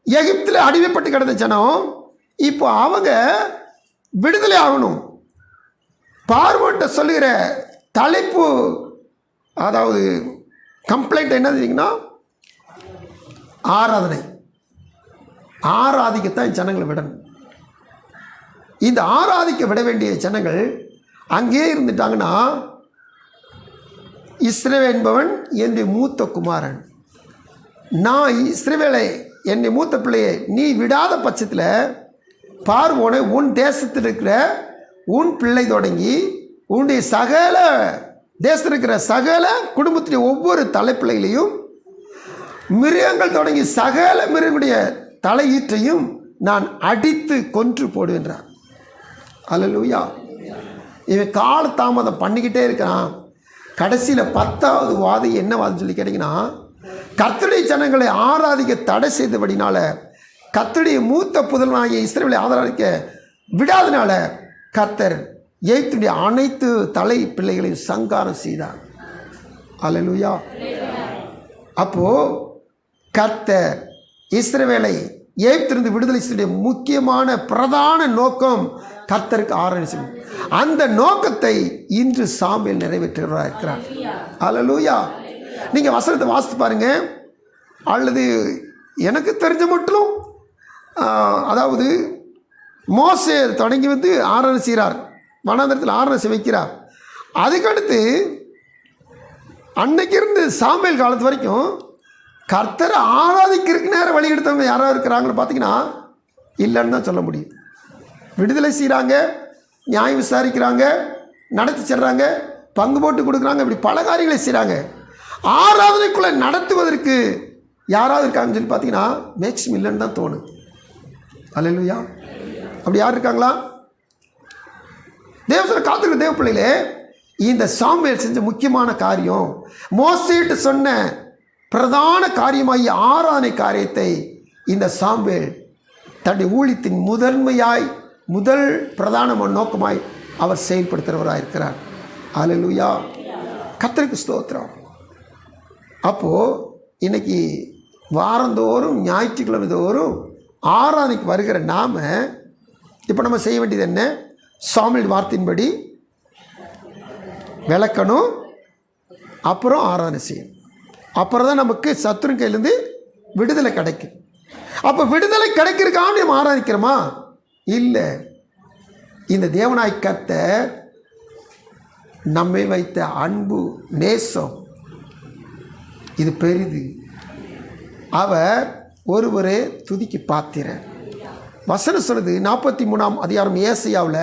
எகிப்தில் அடிமைப்பட்டு கிடந்த ஜனம் இப்போ அவங்க விடுதலை ஆகணும். பார்வோன்ட்ட சொல்லுகிற தலைப்பு, அதாவது கம்ப்ளைண்ட் என்ன தெரியுங்கன்னா, ஆராதனை, ஆராதிக்கத்தான் ஜனங்களை விடணும். இந்த ஆராதிக்க விட வேண்டிய ஜனங்கள் அங்கே இருந்துட்டாங்கன்னா, இஸ்ரவேல் என்பவன் என்னுடைய மூத்த குமாரன், நான் இஸ்ரவேலை என்னுடைய மூத்த பிள்ளையை நீ விடாத பட்சத்தில் பார்வோனை உன் தேசத்தில் இருக்கிற உன் பிள்ளை தொடங்கி உன்னுடைய சகல தேசத்தில் இருக்கிற சகல குடும்பத்துடைய ஒவ்வொரு தலைப்பிள்ளைகளையும் மிருகங்கள் தொடங்கி சகல மிருகங்களுடைய தலையீற்றையும் நான் அடித்து கொன்று போடுகின்றான். அல்லேலூயா. இவன் கால தாமதம் பண்ணிக்கிட்டே இருக்கிறான். கடைசியில் 10வது வாதி என்ன வாதம் சொல்லி கேட்டிங்கன்னா, கர்த்தருடைய ஜனங்களை ஆராதிக்க தடை செய்தபடினால, கர்த்தருடைய மூத்த புதல்வனாகிய இஸ்ரவேலை ஆராதிக்க விடாதனால கர்த்தர் எகிப்துடைய அனைத்து தலை பிள்ளைகளையும் சங்காரம் செய்தார். அல்லேலூயா. அப்போது கர்த்தர் இஸ்ரவேலை எகிப்திலிருந்து விடுதலை செய்ய முக்கியமான பிரதான நோக்கம் கர்த்தருக்கு ஆராதனை செய்யும். அந்த நோக்கத்தை இன்று சாமுவேல் நிறைவேற்றுகிறவராக இருக்கிறார். அல்லேலூயா. நீங்கள் வசனத்தை வாசித்து பாருங்க. அல்லது எனக்கு தெரிஞ்ச மட்டும் அதாவது மோசே தொடங்கி வந்து ஆராதனை செய்கிறார், வனாந்தரத்தில் ஆராதனை செய்ய வைக்கிறார். அதுக்கடுத்து அன்னைக்கு இருந்து சாமுவேல் காலத்து வரைக்கும் கர்த்தரை ஆராதிக்கிறதுக்கு நேரம் வழி எடுத்தவங்க யாராவது இருக்கிறாங்கன்னு பார்த்தீங்கன்னா இல்லைன்னு தான் சொல்ல முடியும். விடுதலை செய்கிறாங்க, நியாயம் விசாரிக்கிறாங்க, நடத்தி செல்கிறாங்க, பங்கு போட்டு கொடுக்குறாங்க, இப்படி பல காரியங்களை செய்கிறாங்க. ஆராதனைக்குள்ளே நடத்துவதற்கு யாராவது இருக்காங்கன்னு சொல்லி பார்த்தீங்கன்னா மேக்ஸிமம் இல்லைன்னு தான் தோணும். அல்லேலூயா. அப்படி யார் இருக்காங்களா? தேவசன காத்துக்கிற தேவ பிள்ளைகளே, இந்த சாமுவேல் செஞ்ச முக்கியமான காரியம், மோசேட்டு சொன்ன பிரதான காரியமாகிய ஆராதனை காரியத்தை இந்த சாமுவேல் தன்னுடைய ஊழியத்தின் முதல் பிரதான நோக்கமாய் அவர் செயல்படுத்துகிறவராக இருக்கிறார். அல்லேலூயா. கர்த்தருக்கு ஸ்தோத்திரம். அப்போது இன்னைக்கு வாரந்தோறும் ஞாயிற்றுக்கிழமை தோறும் ஆராதனைக்கு வருகிற நாம் இப்போ நம்ம செய்ய வேண்டியது என்ன? சாமுவேல் வார்த்தையின்படி விளக்கணும், அப்புறம் ஆராதனை செய்யணும். அப்புறம் தான் நமக்கு சத்துரு கையிலேருந்து விடுதலை கிடைக்கும். அப்போ விடுதலை கிடைக்கிறதுக்காக நம்ம ஆராதிக்கிறோமா? இல்லை. இந்த தேவனாய் கர்த்தர் நம்மை வைத்த அன்பு நேசம் இது பெரிது. அவர் ஒருவரே துதிக்கு பாத்திரர். வசனம் சொல்லுது 43ஆம் அதிகாரம் ஏசாயாவில்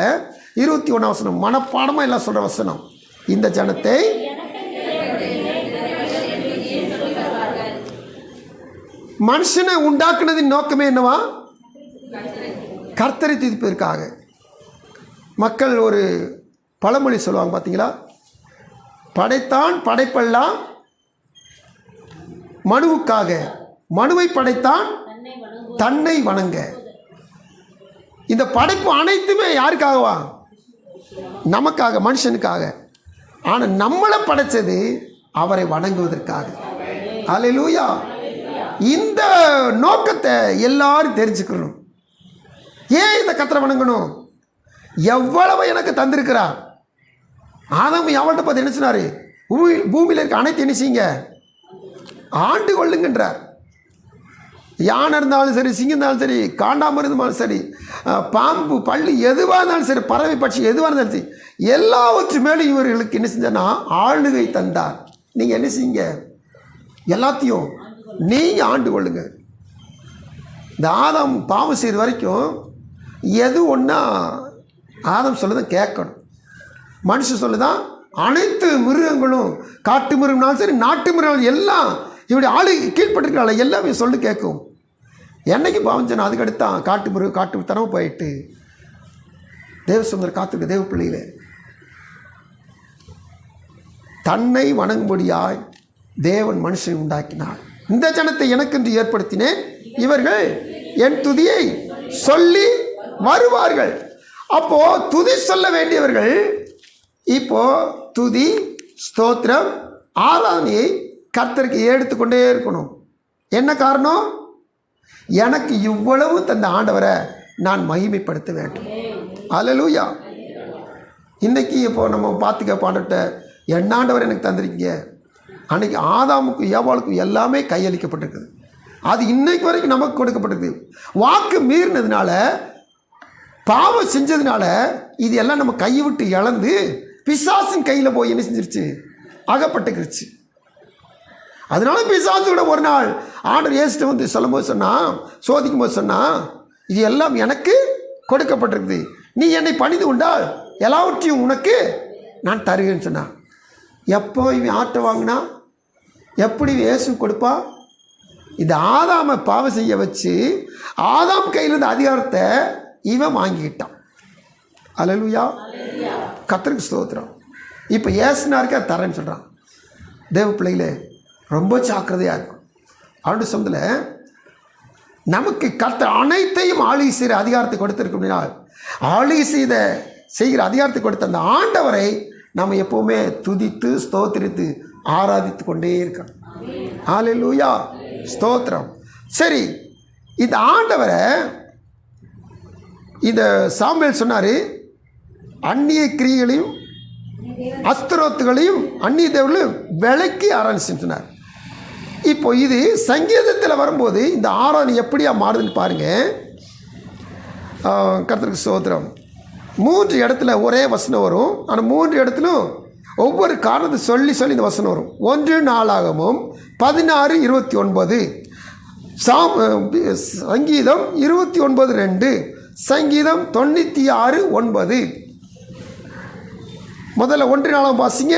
21ஆம் வசனம், மனப்பாடமாக எல்லாம் சொல்கிற வசனம். இந்த ஜனத்தை மனுஷனை உண்டாக்குனதின் நோக்கமே என்னவா? கர்த்தரை துதிப்பதற்காக. மக்கள் ஒரு பழமொழி சொல்லுவாங்க பார்த்தீங்களா, படைத்தான் படைப்பெல்லாம் மனுவுக்காக, மனுவை படைத்தான் தன்னை வணங்க. இந்த படைப்பு அனைத்துமே யாருக்காகவா? நமக்காக, மனுஷனுக்காக. ஆனால் நம்மளை படைச்சது அவரை வணங்குவதற்காக. அல்லேலூயா. இந்த நோக்கத்தை எல்லாரும் தெரிஞ்சுக்கணும். ஏன் இந்த கர்த்தரை வணங்கணும்? எவ்வளவு எனக்கு தந்திருக்கிறார். ஆதாம் அவள்கிட்ட பார்த்து என்ன சொன்னார்? பூமியில் இருக்க அனைத்து என்ன செய்யுங்க? ஆண்டு கொள்ளுங்கன்றார். யானை இருந்தாலும் சரி, சிங்கம் இருந்தாலும் சரி, காண்டாம இருந்தாலும் சரி, பாம்பு, பள்ளி எதுவாக இருந்தாலும் சரி, பறவை பட்சி எதுவாக இருந்தாலும் சரி, எல்லாவற்று மேலும் இவர்களுக்கு என்ன செஞ்சனா ஆளுகை தந்தார். நீங்கள் என்ன செய்யுங்க? எல்லாத்தையும் நீங்கள் ஆண்டு கொள்ளுங்க. இந்த ஆதாம் பாவம் செய்கிற வரைக்கும் எது ஒன்றா ஆதாம் சொல்லுதான் கேட்கணும். மனுஷன் சொல்லுதான் அனைத்து மிருகங்களும், காட்டு மிருகம்னாலும் சரி, நாட்டு மிருகங்கள் எல்லாம் இப்படி ஆளு கீழ்பட்டிருக்கிறாள், எல்லாமே சொல்லி கேட்கும். என்னைக்கு பாவம் சொன்னால் அதுக்கடுத்தான் காட்டு மிருகம் காட்டு தரவு போயிட்டு தேவசுந்தர் காத்திருக்க தேவ பிள்ளைகளே, தன்னை வணங்கும்படியாய் தேவன் மனுஷனை உண்டாக்கினார். இந்த ஜனத்தை எனக்கென்று ஏற்படுத்தினேன், இவர்கள் என் துதியை சொல்லி வருவார்கள். அப்போ துதி சொல்ல வேண்டியவர்கள் இப்போ துதி, ஸ்தோத்திரம், ஆராதனையை கர்த்தருக்கு எடுத்துக்கொண்டே இருக்கணும். என்ன காரணம்? எனக்கு இவ்வளவு தந்த ஆண்டவரை நான் மகிமைப்படுத்த வேண்டும். அல்லேலூயா. இன்னைக்கு இப்போ நம்ம பார்த்துக்க பாண்டட்ட என்ன ஆண்டவர் எனக்கு தந்திருக்கீங்க. அன்னைக்கு ஆதாமுக்கும் ஏவாளுக்கும் எல்லாமே கையளிக்கப்பட்டிருக்குது. அது இன்னைக்கு வரைக்கும் நமக்கு கொடுக்கப்பட்டிருக்குது. வாக்கு மீறினதுனால, பாவம் செஞ்சதுனால இது எல்லாம் நம்ம கையை விட்டு இழந்து பிசாசின் கையில் போய் என்ன செஞ்சிருச்சு? அகப்பட்டுக்கிருச்சு. அதனால பிசாசு கூட ஒரு நாள் ஆண்டவர் இயேசுட்ட வந்து சொல்லும்போது சொன்னான், சோதிக்கும் போது சொன்னான், இது எல்லாம் எனக்கு கொடுக்கப்பட்டிருக்குது, நீ என்னை பணிந்து கொண்டால் எல்லாவற்றையும் உனக்கு நான் தருவேன்னு சொன்னான். எப்போ இவன் ஆட்டை வாங்கினா, எப்படி இயேசு கொடுப்பா? இந்த ஆதாமை பாவம் செய்ய வச்சு ஆதாம் கையில் இருந்த அதிகாரத்தை இவன் வாங்கிக்கிட்டான். அல்லேலூயா. கர்த்தருக்கு ஸ்தோத்திரம். இப்போ ஏசுனாருக்கு அது தரேன்னு சொல்கிறான். தேவ பிள்ளைகளே, ரொம்ப ஜாக்கிரதையாக இருக்கும். அவருடைய சொந்தத்தில் நமக்கு கர்த்தர் அனைத்தையும் ஆளுகை செய்கிற அதிகாரத்தை கொடுத்துருக்க முடியாது. ஆளுகை செய்கிற அதிகாரத்தை கொடுத்த அந்த ஆண்டவரை நம்ம எப்போவுமே துதித்து ஸ்தோத்திரித்து ஆராதித்து கொண்டே இருக்கணும். அல்லேலூயா, ஸ்தோத்திரம். சரி, இந்த ஆண்டவரை இந்த சாமுவேல் சொன்னார், அந்நிய கிரியைகளையும் அஸ்திரோத்துகளையும் அந்நிய தேவர்களையும் விலக்கி ஆராதனை சொன்னார். இப்போ இது சங்கீதத்தில் வரும்போது இந்த ஆராதனை எப்படியா மாறுதுன்னு பாருங்கள். கர்த்தருக்கு ஸ்தோத்திரம். 3 இடத்துல ஒரே வசனம் வரும். ஆனால் 3 இடத்துலையும் ஒவ்வொரு காரணத்தை சொல்லி சொல்லி இந்த வசனம் வரும். 1 நாளாகமும் 16:29, சங்கீதம் 29:2, சங்கீதம் 96:9. முதல்ல 1 நாளாகவும் வாசிங்க.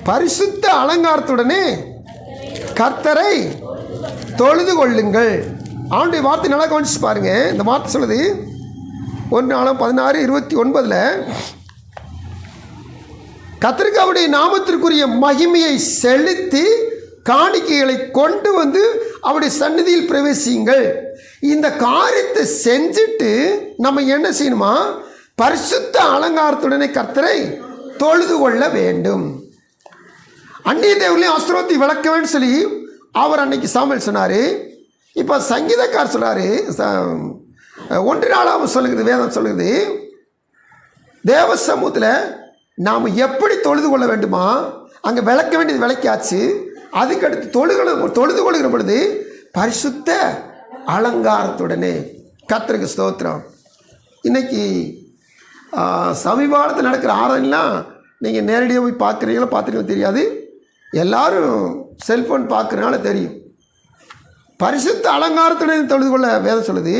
பரிசுத்த அலங்காரத்துடனே கர்த்தரை தொழுது கொள்ளுங்கள். அவனுடைய வார்த்தை நல்லா கவனிச்சு பாருங்க. இந்த வார்த்தை சொல்லுது 1 நாளாம் 16:29, கர்த்தருக்கு அவருடைய நாமத்திற்குரிய மகிமையை செலுத்தி காணிக்கைகளை கொண்டு வந்து அவருடைய சந்நிதியில் பிரவேசியுங்கள். இந்த காரியத்தை செஞ்சுட்டு நம்ம என்ன செய்யணுமா? பரிசுத்த அலங்காரத்துடனே கர்த்தரை தொழுது கொள்ள வேண்டும். அந்நிய தேவர்களையும் அஸ்திரோத்தை விளக்க வேண்டும் சொல்லி அவர் அன்னைக்கு சாமுவேல் சொன்னார். இப்போ சங்கீதக்கார் சொல்கிறாரு, 1 நாளாகவும் சொல்லுகிறது, வேதம் சொல்லுகிறது, தேவ சமூகத்தில் நாம் எப்படி தொழுது கொள்ள வேண்டுமா? அங்கே விளக்க வேண்டியது விளக்கியாச்சு. அதுக்கடுத்து தொழுது கொள்கிற பொழுது பரிசுத்த அலங்காரத்துடனே. கர்த்தருக்கு ஸ்தோத்திரம். இன்றைக்கி சமீபத்தில் நடக்கிற ஆராதனைலாம் நீங்கள் நேரடியாக போய் பார்க்குறீங்களோ தெரியாது, எல்லோரும் செல்ஃபோன் பார்க்குறதுனால தெரியும். பரிசுத்த அலங்காரத்துடன் தொழுது கொள்ள வேதம் சொல்லுது.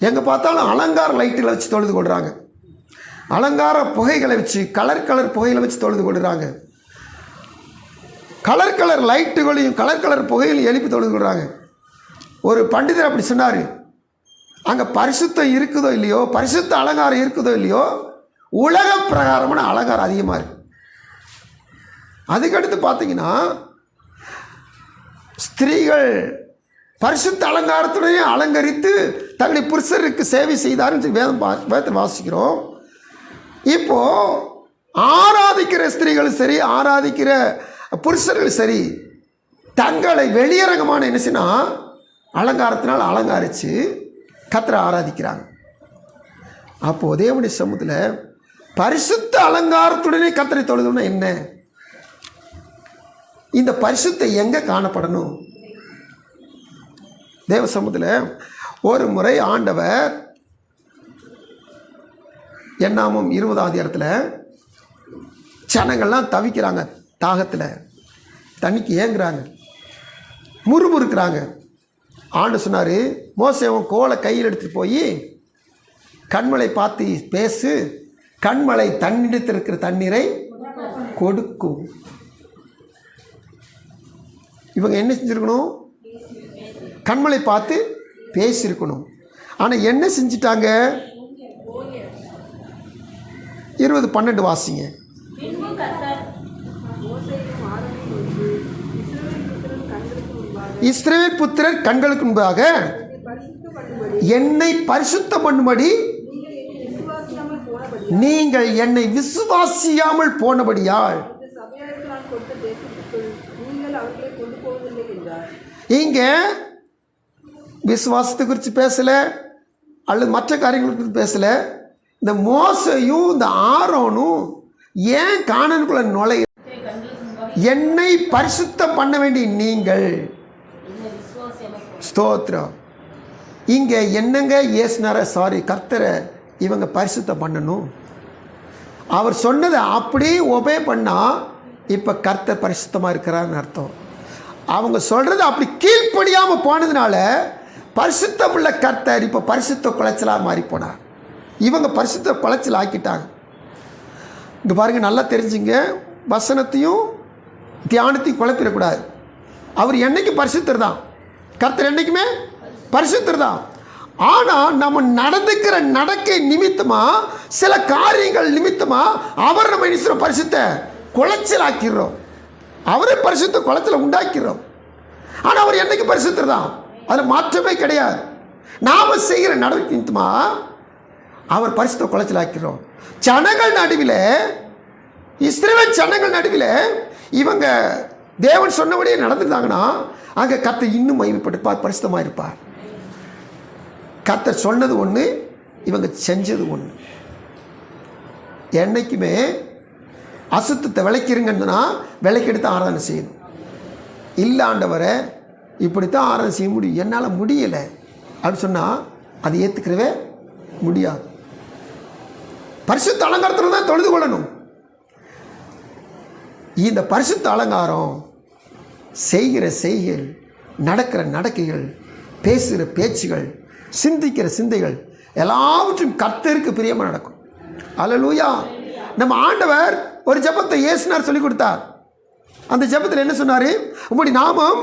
எங்கே பார்த்தாலும் அலங்கார லைட்டுகளை வச்சு தொழுது கொள்கிறாங்க, அலங்கார புகைகளை வச்சு, கலர் புகைகளை வச்சு தொழுது கொள்கிறாங்க, கலர் லைட்டுகளையும் கலர் புகைகளையும் எழுப்பி தொழுது கொள்கிறாங்க. ஒரு பண்டிதர் அப்படி சொன்னார், அங்கே பரிசுத்தம் இருக்குதோ இல்லையோ, பரிசுத்த அலங்காரம் இருக்குதோ இல்லையோ, உலக பிரகாரமான அலங்காரம் அதிகமாக இருக்குது. அதுக்கடுத்து பார்த்தீங்கன்னா ஸ்திரீகள் பரிசுத்த அலங்காரத்துடைய அலங்கரித்து தங்களை புருஷருக்கு சேவை செய்தார்னு வேதத்தை வாசிக்கிறோம். இப்போ ஆராதிக்கிற ஸ்திரீகளும் சரி, ஆராதிக்கிற புருஷர்களும் சரி, தங்களை வெளியரங்கமான என்ன செய்யனா அலங்காரத்தினால் அலங்கரித்து கர்த்தரை ஆராதிக்கிறாங்க. அப்போது தேவனுடைய சமூகத்தில் பரிசுத்த அலங்காரத்துடனே கர்த்தரை தொழுதுன்னா என்ன? இந்த பரிசுத்தை எங்கே காணப்படணும்? தேவ சமூகத்தில் ஒரு முறை ஆண்டவர் என்னாமும் 20ஆம் அதிகாரத்தில் ஜனங்கள்லாம் தவிக்கிறாங்க, தாகத்தில் தண்ணிக்கு ஏங்குறாங்க, முறுமுறுக்கிறாங்க. ஆண்டு சொன்னார், மோசேவன் கோலை கையில் எடுத்துகிட்டு போய் கண்மலை பார்த்து பேசு, கண்மலை தன்னிடத்தில் இருக்கிற தண்ணீரை கொடுக்கும். இவங்க என்ன செஞ்சுருக்கணும்? கண்மலை பார்த்து பேசியிருக்கணும். ஆனால் என்ன செஞ்சிட்டாங்க? 20:12 வாசிங்க. இஸ்ரவேல் புத்திரர் கண்களுக்கு முன்பாக என்னை பரிசுத்தம் பண்ணும்படி நீங்கள் என்னை விசுவாசியாமல் போனபடியால். இங்கே விசுவாசத்தை குறித்து பேசலை, அல்லது மற்ற காரியங்களை குறித்து பேசலை. இந்த மோசையும் இந்த ஆரோனும் ஏன் கானானுக்குள்ள நுழைய? என்னை பரிசுத்தம் பண்ண வேண்டிய நீங்கள். ஸ்தோத்திரம். இங்கே என்னங்க ஏசுனார, சாரி கர்த்தரை இவங்க பரிசுத்தம் பண்ணணும். அவர் சொன்னதை அப்படியே ஒபே பண்ணால் இப்போ கர்த்தர் பரிசுத்தமாக இருக்கிறாருன்னு அர்த்தம். அவங்க சொல்கிறது அப்படி கீழ்ப்படியாமல் போனதுனால பரிசுத்தம் உள்ள கர்த்தர் இப்போ பரிசுத்த குலைச்சலாக மாறி போனார். இவங்க பரிசுத்த குலைச்சல் ஆக்கிட்டாங்க. இங்கே பாருங்கள், நல்லா தெரிஞ்சுங்க, வசனத்தையும் தியானத்தையும் குழப்பிடக்கூடாது. அவர் என்னைக்கு பரிசுத்தர் தான், கர்த்தர் என்றைக்குமே பரிசுத்தர் தான். ஆனால் நம்ம நடந்துக்கிற நடக்கை நிமித்தமாக, சில காரியங்கள் நிமித்தமாக அவர் நம்ம என்ன பரிசுத்த குலைச்சல் ஆக்கிடுறோம். அவரே பரிசுத்த குலைச்சலை உண்டாக்கிறோம். ஆனால் அவர் என்னைக்கு பரிசுத்தர் தான், அதில் மாற்றமே கிடையாது. நாம் செய்கிற நடவடிக்கை நிமித்தமாக அவர் பரிசுத்த குலைச்சல் ஆக்கிறோம். ஜனங்கள் நடுவில், இஸ்ரவேல் ஜனங்கள் நடுவில் இவங்க தேவன் சொன்னபடியே நடந்துருந்தாங்கன்னா அங்கே கர்த்தர் இன்னும் மகிமைப்பட்டிருப்பார், பரிசுத்தமாக இருப்பார். கர்த்தர் சொன்னது ஒன்று, இவங்க செஞ்சது ஒன்று. என்றைக்குமே அசுத்தத்தை விளக்கிறீங்கன்னா விளக்கெடுத்து ஆராதனை செய்யணும். இல்லை ஆண்டவரை இப்படித்தான் ஆராதனை செய்ய முடியும், என்னால் முடியலை அப்படின்னு சொன்னால் அதை ஏற்றுக்கிறவே முடியாது. பரிசுத்த அலங்காரத்தில் தான் தொழுது கொள்ளணும். இந்த பரிசுத்த அலங்காரம் செய்கிற செய்கைகள், நடக்கிற நடக்கைகள், பேசுகிற பேச்சுகள், சிந்திக்கிற சிந்தைகள் எல்லாவற்றும் கர்த்தருக்கு பிரியமாக நடக்கும். அல்லேலூயா. நம்ம ஆண்டவர் ஒரு ஜெபத்தை இயேசுனார் சொல்லி கொடுத்தார். அந்த ஜெபத்தில் என்ன சொன்னார்? உம்முடைய நாமம்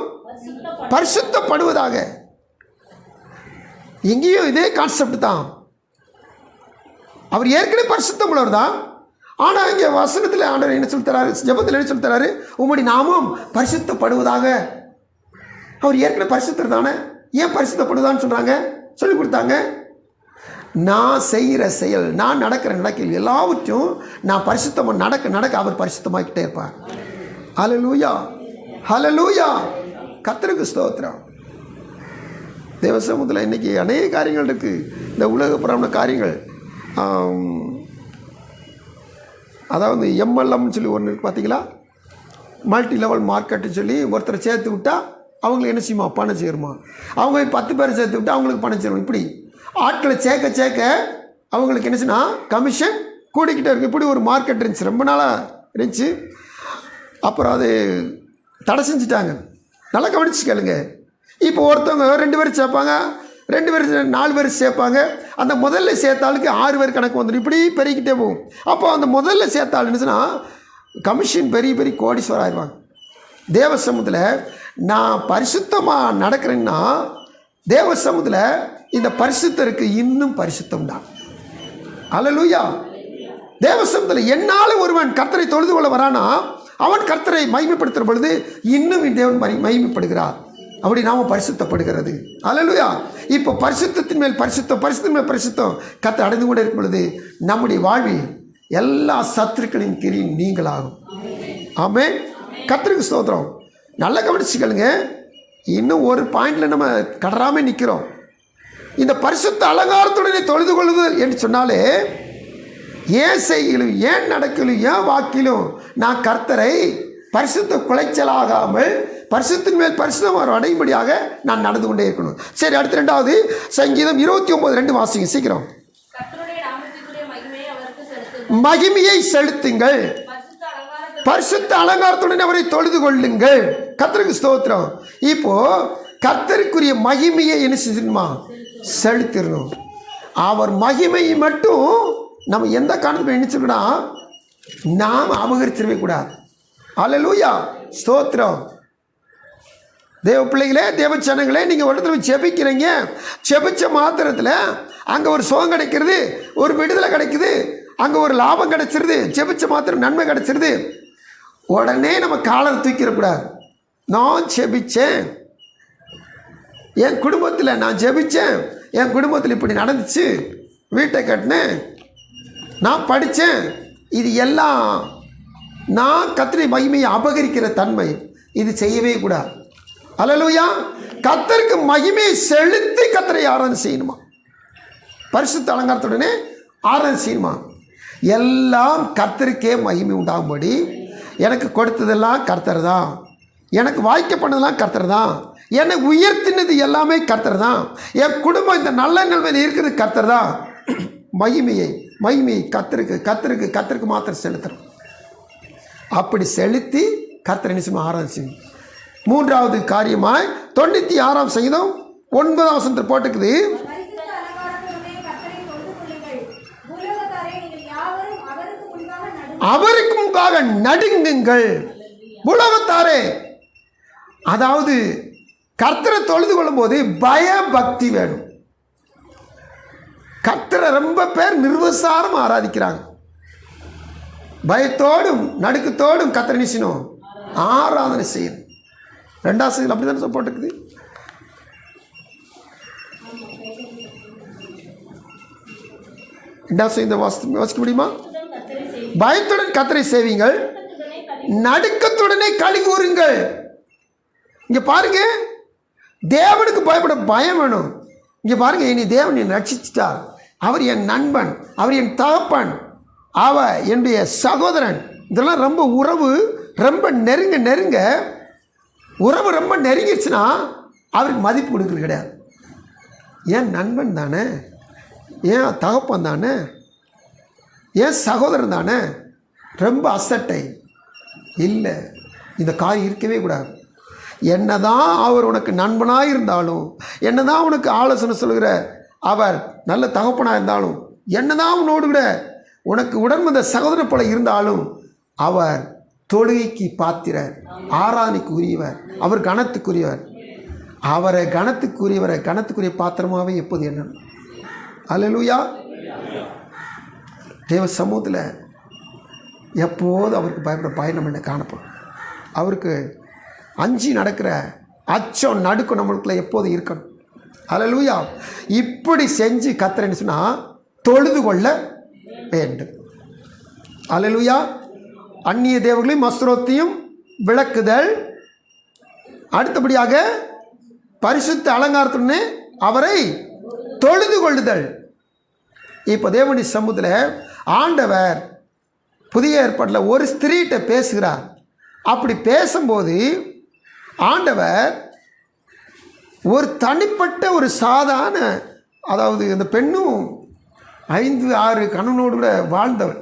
பரிசுத்தப்படுவதாக. எங்கேயும் இதே கான்செப்ட் தான். அவர் ஏற்கனவே பரிசுத்தம் உள்ளவர் தான். ஆனால் இங்கே வசனத்தில் ஆண்டவர் என்ன சொல்லி தராரு, ஜெபத்தில் என்ன சொல்லி தராரு? உம்முடைய நாமம் பரிசுத்தப்படுவதாக. அவர் ஏற்கனவே பரிசுத்தர் தானே, ஏன் பரிசுத்தப்படுவதான்னு சொல்கிறாங்க, சொல்லி கொடுத்தாங்க. நான் செய்கிற செயல், நான் நடக்கிற நடக்கையில் எல்லாவற்றும் நான் பரிசுத்தமாக நடக்க அவர் பரிசுத்தமாக்கிட்டே இருப்பார். ஹல்லேலூயா, ஹல்லேலூயா. கர்த்தருக்கு ஸ்தோத்திரம். தேவ சமூகத்தில் இன்றைக்கி அநேக காரியங்கள் இருக்குது. இந்த உலகப்புறமான காரியங்கள், அதாவது எம்எல்எம்னு சொல்லி ஒன்று இருக்குது பார்த்தீங்களா, மல்டி லெவல் மார்க்கெட்டுன்னு சொல்லி ஒருத்தரை சேர்த்து விட்டால் அவங்களுக்கு என்ன செய்யுமா, பணம் சேருமா. அவங்க 10 பேரை சேர்த்து விட்டால் அவங்களுக்கு பணம் சேரும். இப்படி ஆட்களை சேர்க்க சேர்க்க அவங்களுக்கு என்ன செய்யணும், கமிஷன் கூடிக்கிட்டே இருக்குது. இப்படி ஒரு மார்க்கெட் இருந்துச்சு, ரொம்ப நாளாக இருந்துச்சு. அப்புறம் அது தடை செஞ்சுட்டாங்க. நல்லா கவனிச்சு கேளுங்க. இப்போ ஒருத்தவங்க 2 பேர் சேர்ப்பாங்க, 2 பேர் 4 பேர் சேர்ப்பாங்க. அந்த முதல்ல சேர்த்தாளுக்கு 6 பேர் கணக்கு வந்துடும். இப்படி பெருகிக்கிட்டே போகும். அப்போ அந்த முதல்ல சேர்த்தாள் என்னச்சுன்னா கமிஷன் பெரிய பெரிய கோடீஸ்வரர் ஆயிடுவாங்க. தேவ சமூகத்தில் நான் பரிசுத்தமாக நடக்கிறேன்னா, தேவ சமூகத்தில் இந்த பரிசுத்தருக்கு இன்னும் பரிசுத்தம் தான். அல்லேலூயா. தேவ சமூகத்தில் என்னால் ஒருவன் கர்த்தரை தொழுது கொள்ள வரானா அவன் கர்த்தரை மகிமைப்படுத்துகிற பொழுது இன்னும் தேவன் மகிமைப்படுகிறார். அப்படி நாம பரிசுத்தப்படுகிறது. அல்லேலூயா. இப்போ பரிசுத்தத்தின் மேல் பரிசுத்தத்தின் மேல் பரிசுத்தம் கர்த்தர் அடைந்து கொண்டே இருக்கும் பொழுது நம்முடைய வாழ்வில் எல்லா சத்துருக்களின் கிரியும் நீங்களாகும். ஆமென். கர்த்தருக்கு ஸ்தோத்திரம். நல்லா கவனிச்சுக்கலுங்க. இன்னும் ஒரு பாயிண்ட்ல நம்ம கடறாமல் நிற்கிறோம். இந்த பரிசுத்த அலங்காரத்துடனே தொழுது கொள்ளுதல் என்று சொன்னாலே ஏன் செய்கிலும் ஏன் நடக்கிலும் ஏன் வாக்கிலும் நான் கர்த்தரை பரிசுத்த குலைச்சலாகாமல் பரிசுத்தின் மேல் பரிசுத்தம் அடையும்படியாக நான் நடந்து கொண்டே இருக்கணும். சரி, அடுத்து 2வது சங்கீதம் 29:2 வாசிங்க சீக்கிரம். கர்த்தருடைய நாமத்திற்குரிய மகிமையை அவருக்கு செலுத்துங்கள். மகிமையை செலுத்துங்கள், பரிசுத்த அலங்காரத்துடன் அவரை தொழுது கொள்ளுங்கள். கர்த்தருக்கு ஸ்தோத்திரம். இப்போ கர்த்தருக்குரிய மகிமையை என்ன செய்யணுமா? செலுத்திடணும். அவர் மகிமையை மட்டும் நம்ம எந்த காரணத்துக்கு நினைச்சிருக்கோம், நாம் அபகரிச்சிடவே கூடாது. அல்லேலூயா. ஸ்தோத்திரம். தேவ பிள்ளைகளே, தேவ ஜனங்களே, நீங்கள் ஒரு இடத்துல ஜெபிக்கிறீங்க. ஜெபிச்ச மாத்திரத்தில் அங்கே ஒரு சுகம் கிடைக்கிறது, ஒரு விடுதலை கிடைக்குது, அங்கே ஒரு லாபம் கிடைச்சிருது, ஜெபிச்ச மாத்திரம் நன்மை கிடைச்சிருது. உடனே நம்ம காலரை தூக்கிடக்கூடாது. நான் ஜெபிச்சேன், என் குடும்பத்தில் நான் ஜெபிச்சேன், என் குடும்பத்தில் இப்படி நடந்துச்சு, வீட்டை கட்டினேன், நான் படித்தேன், இது எல்லாம் நான் கர்த்தருடைய மகிமையை அபகரிக்கிற தன்மை இது செய்யவே கூடாது. அல்லேலூயா. கர்த்தருக்கு மகிமையை செலுத்தி கர்த்தரை ஆராதனை செய்யணுமா? பரிசுத்த அலங்காரத்துடனே ஆராதனை செய்யணுமா? எல்லாம் கர்த்தருக்கே மகிமை உண்டாகும்படி எனக்கு கொடுத்ததெல்லாம் கர்த்தர் தான், எனக்கு வாய்க்க பண்ணதெல்லாம் கர்த்தர் தான், என்னை உயர்த்தினது எல்லாமே கர்த்தர் தான், என் குடும்பம் இந்த நல்ல நிலைமையில் இருக்கிறது கர்த்தர் தான். மகிமையை கர்த்தருக்கு மாத்திரம் செலுத்துறோம். அப்படி செலுத்தி கர்த்தர் நிச்சயமாக ஆராதனை செய்யும். 3வது காரியமாய் 96ஆம் சங்கீதம் 9ஆம் வசனத்தில் போட்டுக்குது. அவருக்கு முன்பாக நடுங்குங்கள் உலகத்தாரே. அதாவது கர்த்தரை தொழுது கொள்ளும் போது பயபக்தி வேணும். கர்த்தரை ரொம்ப பேர் நிர்வசாரம் ஆராதிக்கிறாங்க. பயத்தோடும் நடுக்கத்தோடும் கர்த்தரை நிச்சயம் ஆராதனை செய்யணும். 2ஆம் சங்கீதம் அப்படி தானே போட்டுக்குது. வாசிக்க முடியுமா? பயத்துடன் கர்த்தரை சேவிங்கள், நடுக்கத்துடனே களி கூறுங்கள். இங்க பாருங்க, தேவனுக்கு பயப்பட பயம் வேணும். இங்க பாருங்க, இனி தேவன் என்னை ரட்சிச்சிட்டார், அவர் என் நண்பன், அவர் என் தகப்பன், அவர் என்னுடைய சகோதரன். இதெல்லாம் ரொம்ப உறவு ரொம்ப நெருங்க உறவு ரொம்ப நெருங்கிடுச்சுன்னா அவருக்கு மதிப்பு கொடுக்குறது கிடையாது. ஏன் நண்பன் தானே, ஏன் தகப்பன் தானே, ஏன் சகோதரன் தானே, ரொம்ப அசட்டை இல்லை. இந்த காரியம் இருக்கவே கூடாது. என்னதான் அவர் உனக்கு நண்பனாக இருந்தாலும், என்னதான் உனக்கு ஆலோசனை சொல்கிற அவர் நல்ல தகப்பனாக இருந்தாலும், என்னதான் உன்னோடு கூட உனக்கு உடன்மந்த சகோதரன் போல இருந்தாலும், அவர் தொழுகைக்கு பாத்திரர், ஆராதனைக்கு உரியவர், அவர் கனத்துக்குரியவர். அவரை கனத்துக்குரிய பாத்திரமாகவே எப்போது என்ன. அல்லேலூயா. தேவ சமூகத்தில் எப்போது அவருக்கு பயப்பட பயணம் என்ன காணப்படும். அவருக்கு அஞ்சு நடக்கிற அச்சம் நடுக்கம் நம்மளுக்குள்ள எப்போது இருக்கணும். அல்லேலூயா. இப்படி செஞ்சு கர்த்தர் என்ன சொன்னால் தொழுது கொள்ள வேண்டும். அல்லேலூயா. அந்நிய தேவர்களையும் மஸ்ரோத்தையும் விளக்குதல், அடுத்தபடியாக பரிசுத்த அலங்காரத்துடனே அவரை தொழுது கொள்ளுதல். இப்போ தேவனுடைய சமூகத்தில் ஆண்டவர் புதிய ஏற்பாட்டில் ஒரு ஸ்திரீகிட்ட பேசுகிறார். அப்படி பேசும்போது ஆண்டவர் ஒரு தனிப்பட்ட ஒரு சாதாரண, அதாவது அந்த பெண்ணும் 5-6 கணவனோடு கூட வாழ்ந்தவர்,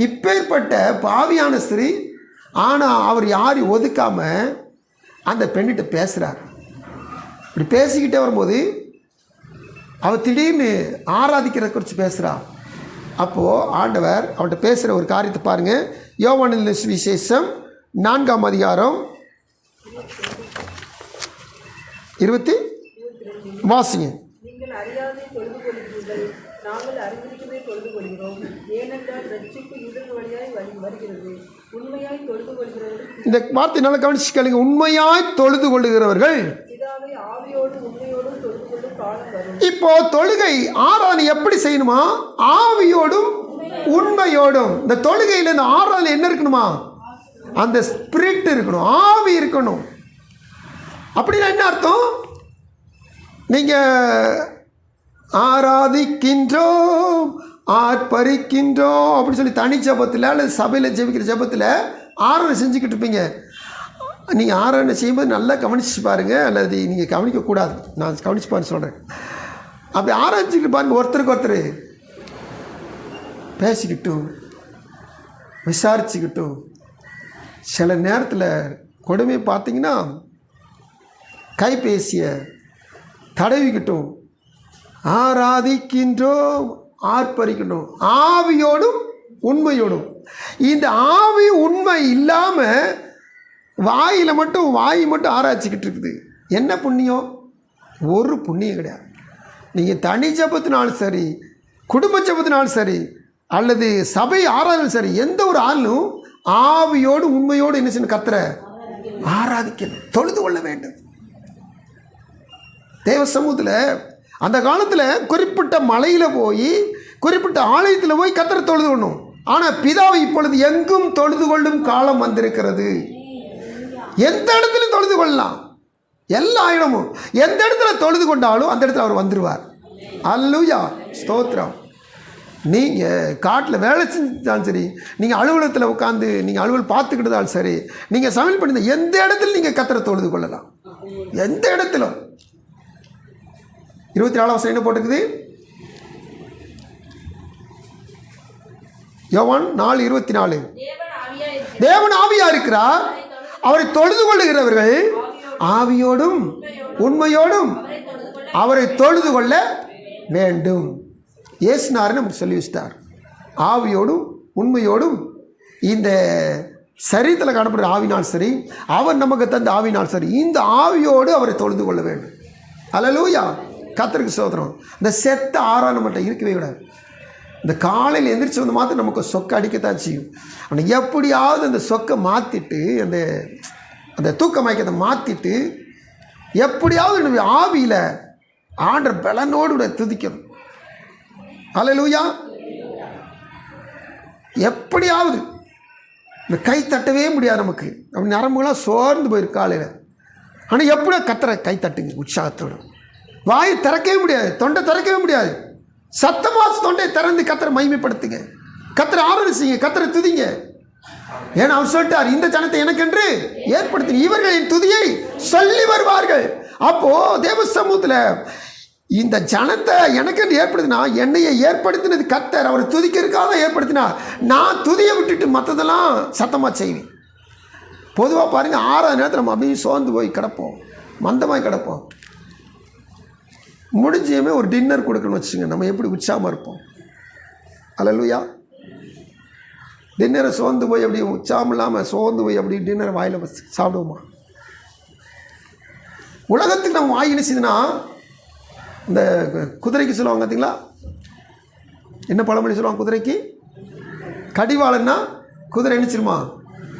இப்பேற்பட்ட பாவியான ஸ்திரீ, ஆனால் அவர் யாரையும் ஒதுக்காமல் அந்த பெண்ணிட்ட பேசுகிறார். இப்படி பேசிக்கிட்டே வரும்போது அவள் திடீர்னு ஆராதிக்கிறத குறித்து பேசுகிறார். அப்போது ஆண்டவர் அவன்கிட்ட பேசுகிற ஒரு காரியத்தை பாருங்கள். யோவானின் சுவிசேஷம் 4ஆம் அதிகாரம் 20 வாசிங்க. நாங்கள் அறிந்திருக்கவே தொழுது கொள்கிறோம். ஏனென்றால் ரட்சிப்பு இடது வழியாய் வருகிறது. உண்மையாய் தொழுது கொள்கிறவர்கள் இந்த வார்த்தை நல்லா கவனிச்சு கேளுங்க. உண்மையாய் தொழுது கொள்ளுகிறவர்கள் பிதாவை ஆவியோடு உண்மையோடும் தொழுது கொள்ளும் காலம் வரும். இப்போ தொழுகை ஆராதனை எப்படி செய்யணுமா? ஆவியோடும் உண்மையோடும். இந்த தொழுகையில் இந்த ஆராதனை என்ன இருக்கணுமா? அந்த ஸ்பிரிட் இருக்கணும், ஆவி இருக்கணும். அப்படின்னா என்ன அர்த்தம்? நீங்கள் ஆராதிக்கின்றோம், ஆர்ப்பரிக்கின்றோம் அப்படின்னு சொல்லி தனி ஜபத்தில் அல்லது சபையில் ஜெபிக்கிற ஜபத்தில் ஆராதனை செஞ்சுக்கிட்டு இருப்பீங்க. நீங்கள் ஆராதனை செய்யும்போது நல்லா கவனிச்சு பாருங்கள், அல்லது நீங்கள் கவனிக்கக்கூடாது, நான் கவனிச்சு பாருன்னு சொல்கிறேன். அப்படி ஆராய்ச்சிக்கிட்டு பாருங்கள், ஒருத்தருக்கு ஒருத்தர் பேசிக்கிட்டும் விசாரிச்சுக்கிட்டும். சில நேரத்தில் கொடுமை பார்த்தீங்கன்னா கைபேசியை தடவிக்கிட்டும் ஆராதிக்கின்றோம், ஆர்ப்பரிக்கின்றோம், ஆவியோடும் உண்மையோடும். இந்த ஆவி உண்மை இல்லாமல் வாய் மட்டும் ஆராய்ச்சிக்கிட்டு இருக்குது. என்ன புண்ணியம்? ஒரு புண்ணியம் கிடையாது. நீங்கள் தனி ஜபத்தினாலும் சரி, குடும்ப ஜபத்தினாலும் சரி, அல்லது சபை ஆராதனை சரி, எந்த ஒரு ஆளும் ஆவியோடு உண்மையோடு என்ன செய்யணும்? கர்த்தரை ஆராதிக்கணும், தொழுது கொள்ள வேண்டும். தேவ சமூகத்தில் அந்த காலத்தில் குறிப்பிட்ட மலையில் போய் குறிப்பிட்ட ஆலயத்தில் போய் கர்த்தரை தொழுது கொள்ளணும். ஆனால் பிதாவை இப்பொழுது எங்கும் தொழுது கொள்ளும் காலம் வந்திருக்கிறது. எந்த இடத்துலையும் தொழுது கொள்ளலாம், எல்லா இடமும். எந்த இடத்துல தொழுது கொண்டாலும் அந்த இடத்துல அவர் வந்துடுவார். அல்லேலூயா, ஸ்தோத்திரம். நீங்கள் காட்டில் வேலை செஞ்சாலும் சரி, நீங்கள் அலுவலகத்தில் உட்காந்து நீங்கள் அலுவல் பார்த்துக்கிட்டதாலும் சரி, நீங்கள் சமையல் பண்ணி எந்த இடத்துல நீங்கள் கர்த்தரை தொழுது கொள்ளலாம், எந்த இடத்திலும். 24 வசனம் என்ன போட்டுக்குது? யோவான் 4:24. தேவன் ஆவியா இருக்கிறார், அவரை தொழுது கொள்ளுகிறவர்கள் ஆவியோடும் உண்மையோடும் அவரை தொழுது கொள்ள வேண்டும். ஏசுனாருன்னு நமக்கு சொல்லி வச்சிட்டார். ஆவியோடும் உண்மையோடும், இந்த சரீரத்தில் காணப்படுற ஆவினால் சரி, அவர் நமக்கு தந்த ஆவினால் சரி, இந்த ஆவியோடு அவரை தொழுது கொள்ள வேண்டும். அல்லேலூயா, கர்த்தருக்கு ஸ்தோத்திரம். இந்த செத்த ஆராதனை மட்டும் இருக்கவே விடாது. இந்த காலையில் எந்திரிச்சு வந்து மாத்திரம் நமக்கு சொக்கை அடிக்கத்தான் செய்யும். ஆனால் எப்படியாவது அந்த சொக்கை மாற்றிட்டு, அந்த தூக்க மயக்கத்தை மாற்றிட்டு, எப்படியாவது நம்ம ஆவியில் ஆண்டர் பலனோடு துதிக்கணும். அல்லேலூயா. எப்படியாவது இந்த கை தட்டவே முடியாது நமக்கு, நம்ம நரம்புகளாம் சோர்ந்து போயிருக்கு காலையில். ஆனால் எப்படியோ கர்த்தரை கை தட்டுங்க உற்சாகத்தோடு. வாய் திறக்கவே முடியாது, தொண்டை திறக்கவே முடியாது. சத்தமாக தொண்டை திறந்து கர்த்தரை மகிமைப்படுத்துங்க, கர்த்தரை ஆராதிங்க, கர்த்தரை துதிங்க. ஏன்னா அவர் சொல்லிட்டார், இந்த ஜனத்தை எனக்கென்று ஏற்படுத்தி இவர்களின் துதியை சொல்லி வருவார்கள். அப்போது தேவ சமூகத்தில் இந்த ஜனத்தை எனக்கென்று ஏற்படுத்தினா, என்னையை ஏற்படுத்தினது கர்த்தர், அவர் துதிக்கிறதுக்காக தான் ஏற்படுத்தினா. நான் துதியை விட்டுட்டு மற்றதெல்லாம் சத்தமாக செய்வேன். பொதுவாக பாருங்கள், 6வது நேரத்தில் நம்ம அப்படியே சோர்ந்து போய் கிடப்போம், மந்தமாய் கிடப்போம். முடிஞ்சுமே ஒரு டின்னர் கொடுக்கணும்னு வச்சுங்க, நம்ம எப்படி உற்சாகமாக இருப்போம். அல்லேலூயா. டின்னரை சோர்ந்து போய் அப்படி உற்சாகம் இல்லாமல் சோர்ந்து போய் அப்படி டின்னரை வாயில் சாப்பிடுவோமா? உலகத்துக்கு நம்ம வாய் என்ன செய்யுதுன்னா, இந்த குதிரைக்கு சொல்லுவாங்க பார்த்தீங்களா, என்ன பழமொழி சொல்லுவாங்க? குதிரைக்கு கடிவாளன்னா குதிரை நினச்சிருமா,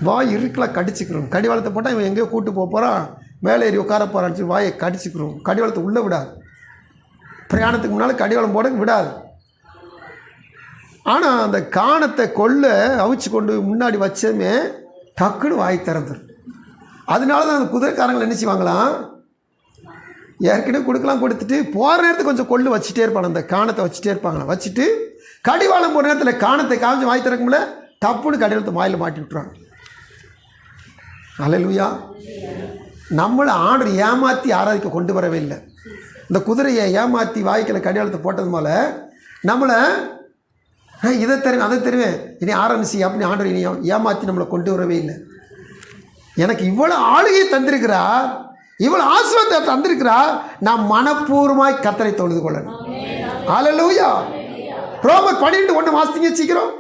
வாய் இருக்கலாம் கடிச்சிக்கிறோம். கடிவாளத்தை போட்டால் இவன் எங்கேயோ கூட்டு போக போகிறான், மேலே ஏறி உட்கார போகிறான்னு சொல்லி வாயை கடிச்சிக்கிறோம். கடிவாளத்தை உள்ளே விடாது, பிரயாணத்துக்கு முன்னால் கடிவாளம் போட விடாது. ஆனால் அந்த காணத்தை கொள்ள அவிச்சு கொண்டு முன்னாடி வச்சதுமே டக்குன்னு வாய் திறந்துடும். அதனால தான் அந்த குதிரைக்காரங்களை என்ன செய்வாங்களாம், ஏற்கனவே கொடுக்கலாம், கொடுத்துட்டு போகிற நேரத்துக்கு கொஞ்சம் கொள்ளு வச்சுட்டே இருப்பாங்க, அந்த காணத்தை வச்சுட்டே இருப்பாங்களா. வச்சுட்டு கடிவாளம் போகிற நேரத்தில் காணத்தை காமிச்சு வாய் திறக்கும்ல, டப்புன்னு கடிவாளத்தை வாயில் மாட்டி விட்டுருவாங்க. அல்லேலூயா. நம்மளை ஆண்டவர் ஏமாற்றி ஆராதிக்க கொண்டு வரவே இல்லை. இந்த குதிரையை ஏமாற்றி வாய்க்கில் கடிவாளத்தை போட்டது போல நம்மளை இதை தருவேன் அதை தருவேன் இனி ஆரம்பிச்சு அப்படின்னு ஆண்டவர் இனி ஏமாற்றி நம்மளை கொண்டு வரவே இல்லை. எனக்கு இவ்வளோ ஆளுகை தந்திருக்கிறார், இவ்வளோ ஆசீர்வாதத்தை தந்திருக்கிறார், நான் மனப்பூர்வமாய் கர்த்தரை தொழுது கொள்ளணும். அல்லேலூயா. ரோமர் 12:1 வாசிங்க சீக்கிரம்.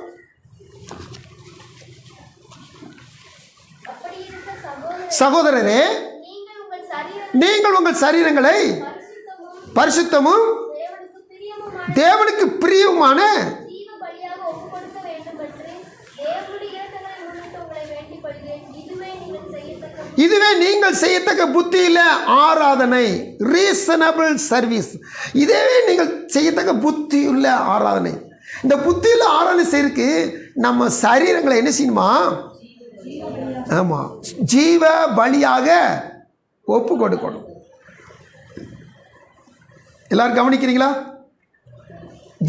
சகோதரரே, நீங்கள் உங்கள் சரீரங்களை பரிசுத்தமும் தேவனுக்கு பிரியமான ஜீவ பலியாக ஒப்புக் கொடுக்க வேண்டும் என்று தேவனுடைய இரக்கங்களை முன்னிட்டு உங்களை வேண்டிப்படுகிறேன். இதுவே நீங்கள் செய்யத்தக்க புத்தியில ஆராதனை, ரீசனபிள் சர்வீஸ். இதுவே நீங்கள் செய்யத்தக்க புத்தியுள்ள ஆராதனை. இந்த புத்தியுள்ள ஆராதனை செய்யறதுக்கு நம்ம சரீரங்களை என்ன செய்யணுமா? ஆமாம், ஜீவ பலியாக ஒப்பு கொடுக்கணும். எல்லாரும் கவனிக்கிறீங்களா?